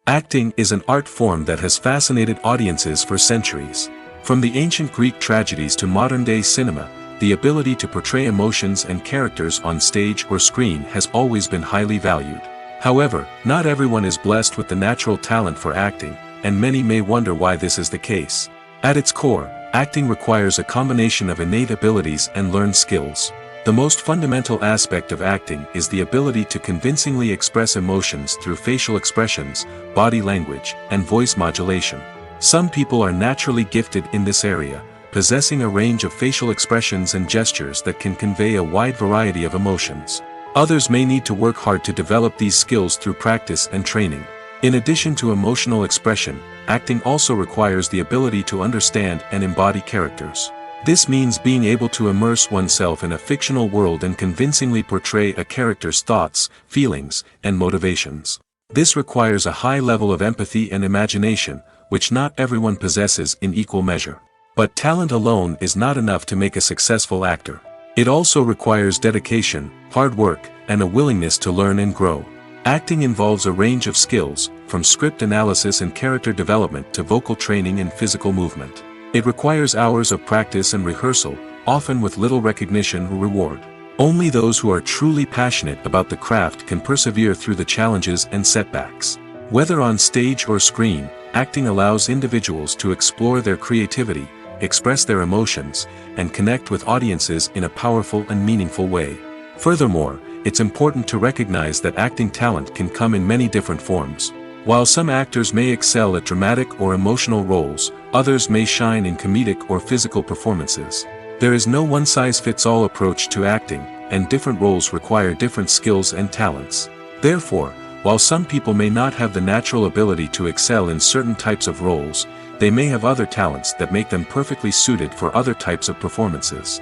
Acting is an art form that has fascinated audiences for centuries. From the ancient Greek tragedies to modern-day cinema, the ability to portray emotions and characters on stage or screen has always been highly valued. However, not everyone is blessed with the natural talent for acting, and many may wonder why this is the case. At its core, acting requires a combination of innate abilities and learned skills. The most fundamental aspect of acting is the ability to convincingly express emotions through facial expressions, body language, and voice modulation. Some people are naturally gifted in this area, possessing a range of facial expressions and gestures that can convey a wide variety of emotions. Others may need to work hard to develop these skills through practice and training. In addition to emotional expression, acting also requires the ability to understand and embody characters. This means being able to immerse oneself in a fictional world and convincingly portray a character's thoughts, feelings, and motivations. This requires a high level of empathy and imagination, which not everyone possesses in equal measure. But talent alone is not enough to make a successful actor. It also requires dedication, hard work, and a willingness to learn and grow. Acting involves a range of skills, from script analysis and character development to vocal training and physical movement. It requires hours of practice and rehearsal, often with little recognition or reward. Only those who are truly passionate about the craft can persevere through the challenges and setbacks. Whether on stage or screen, acting allows individuals to explore their creativity, express their emotions, and connect with audiences in a powerful and meaningful way. Furthermore, it's important to recognize that acting talent can come in many different forms. While some actors may excel at dramatic or emotional roles, others may shine in comedic or physical performances. There is no one-size-fits-all approach to acting, and different roles require different skills and talents. Therefore, while some people may not have the natural ability to excel in certain types of roles, they may have other talents that make them perfectly suited for other types of performances.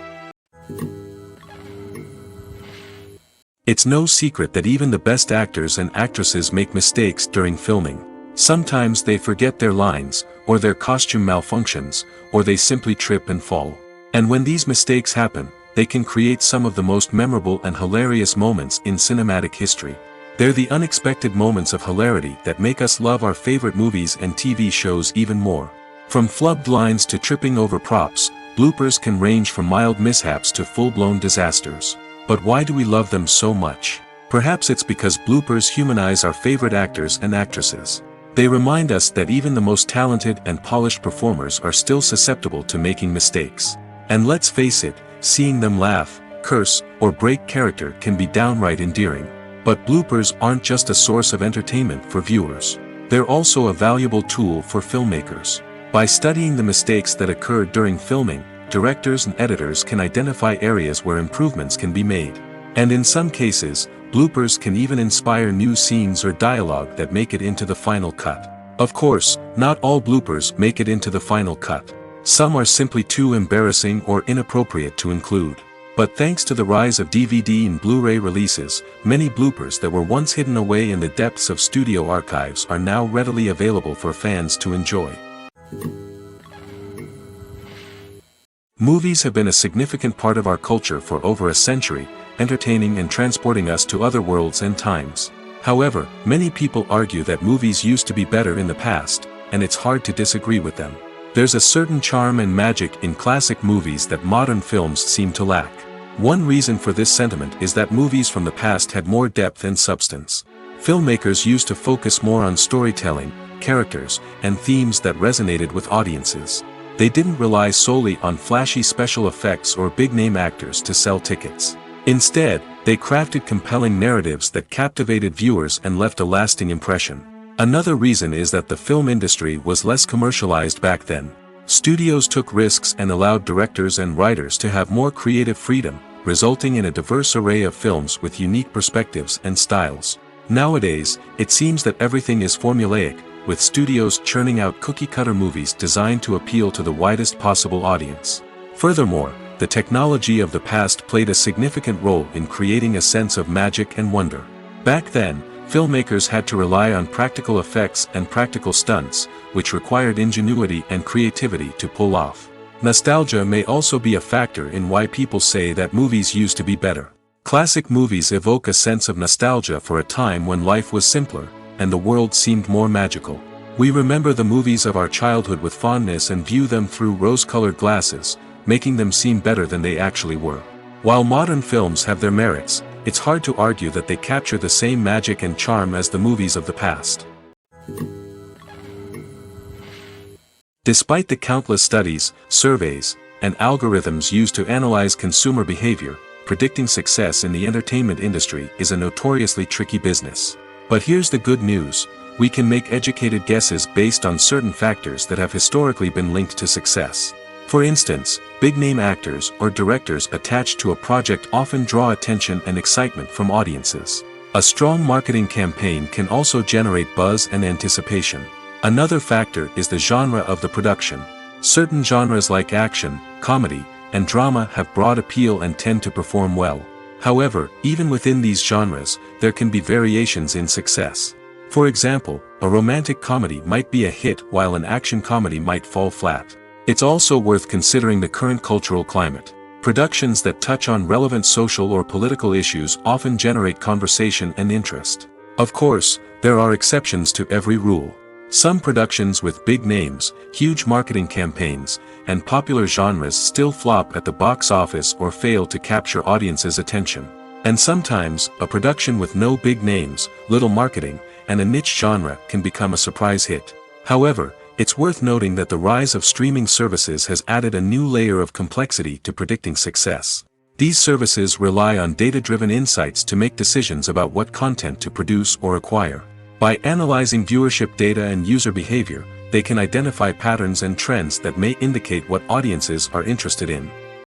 It's no secret that even the best actors and actresses make mistakes during filming. Sometimes they forget their lines, or their costume malfunctions, or they simply trip and fall. And when these mistakes happen, they can create some of the most memorable and hilarious moments in cinematic history. They're the unexpected moments of hilarity that make us love our favorite movies and TV shows even more. From flubbed lines to tripping over props, bloopers can range from mild mishaps to full-blown disasters. But why do we love them so much? Perhaps it's because bloopers humanize our favorite actors and actresses. They remind us that even the most talented and polished performers are still susceptible to making mistakes. And let's face it, seeing them laugh, curse, or break character can be downright endearing. But bloopers aren't just a source of entertainment for viewers. They're also a valuable tool for filmmakers. By studying the mistakes that occurred during filming, directors and editors can identify areas where improvements can be made. And in some cases, bloopers can even inspire new scenes or dialogue that make it into the final cut. Of course, not all bloopers make it into the final cut. Some are simply too embarrassing or inappropriate to include. But thanks to the rise of DVD and Blu-ray releases, many bloopers that were once hidden away in the depths of studio archives are now readily available for fans to enjoy. Movies have been a significant part of our culture for over a century, entertaining and transporting us to other worlds and times. However, many people argue that movies used to be better in the past, and it's hard to disagree with them. There's a certain charm and magic in classic movies that modern films seem to lack. One reason for this sentiment is that movies from the past had more depth and substance. Filmmakers used to focus more on storytelling, characters, and themes that resonated with audiences. They didn't rely solely on flashy special effects or big-name actors to sell tickets. Instead, they crafted compelling narratives that captivated viewers and left a lasting impression. Another reason is that the film industry was less commercialized back then. Studios took risks and allowed directors and writers to have more creative freedom, resulting in a diverse array of films with unique perspectives and styles. Nowadays, it seems that everything is formulaic, with studios churning out cookie-cutter movies designed to appeal to the widest possible audience. Furthermore, the technology of the past played a significant role in creating a sense of magic and wonder. Back then, filmmakers had to rely on practical effects and practical stunts, which required ingenuity and creativity to pull off. Nostalgia may also be a factor in why people say that movies used to be better. Classic movies evoke a sense of nostalgia for a time when life was simpler, and the world seemed more magical. We remember the movies of our childhood with fondness and view them through rose-colored glasses, making them seem better than they actually were. While modern films have their merits, it's hard to argue that they capture the same magic and charm as the movies of the past. Despite the countless studies, surveys, and algorithms used to analyze consumer behavior, predicting success in the entertainment industry is a notoriously tricky business. But here's the good news: we can make educated guesses based on certain factors that have historically been linked to success. For instance, big-name actors or directors attached to a project often draw attention and excitement from audiences. A strong marketing campaign can also generate buzz and anticipation. Another factor is the genre of the production. Certain genres like action, comedy, and drama have broad appeal and tend to perform well. However, even within these genres, there can be variations in success. For example, a romantic comedy might be a hit while an action comedy might fall flat. It's also worth considering the current cultural climate. Productions that touch on relevant social or political issues often generate conversation and interest. Of course, there are exceptions to every rule. Some productions with big names, huge marketing campaigns, and popular genres still flop at the box office or fail to capture audiences' attention. And sometimes, a production with no big names, little marketing, and a niche genre can become a surprise hit. However, it's worth noting that the rise of streaming services has added a new layer of complexity to predicting success. These services rely on data-driven insights to make decisions about what content to produce or acquire. By analyzing viewership data and user behavior, they can identify patterns and trends that may indicate what audiences are interested in.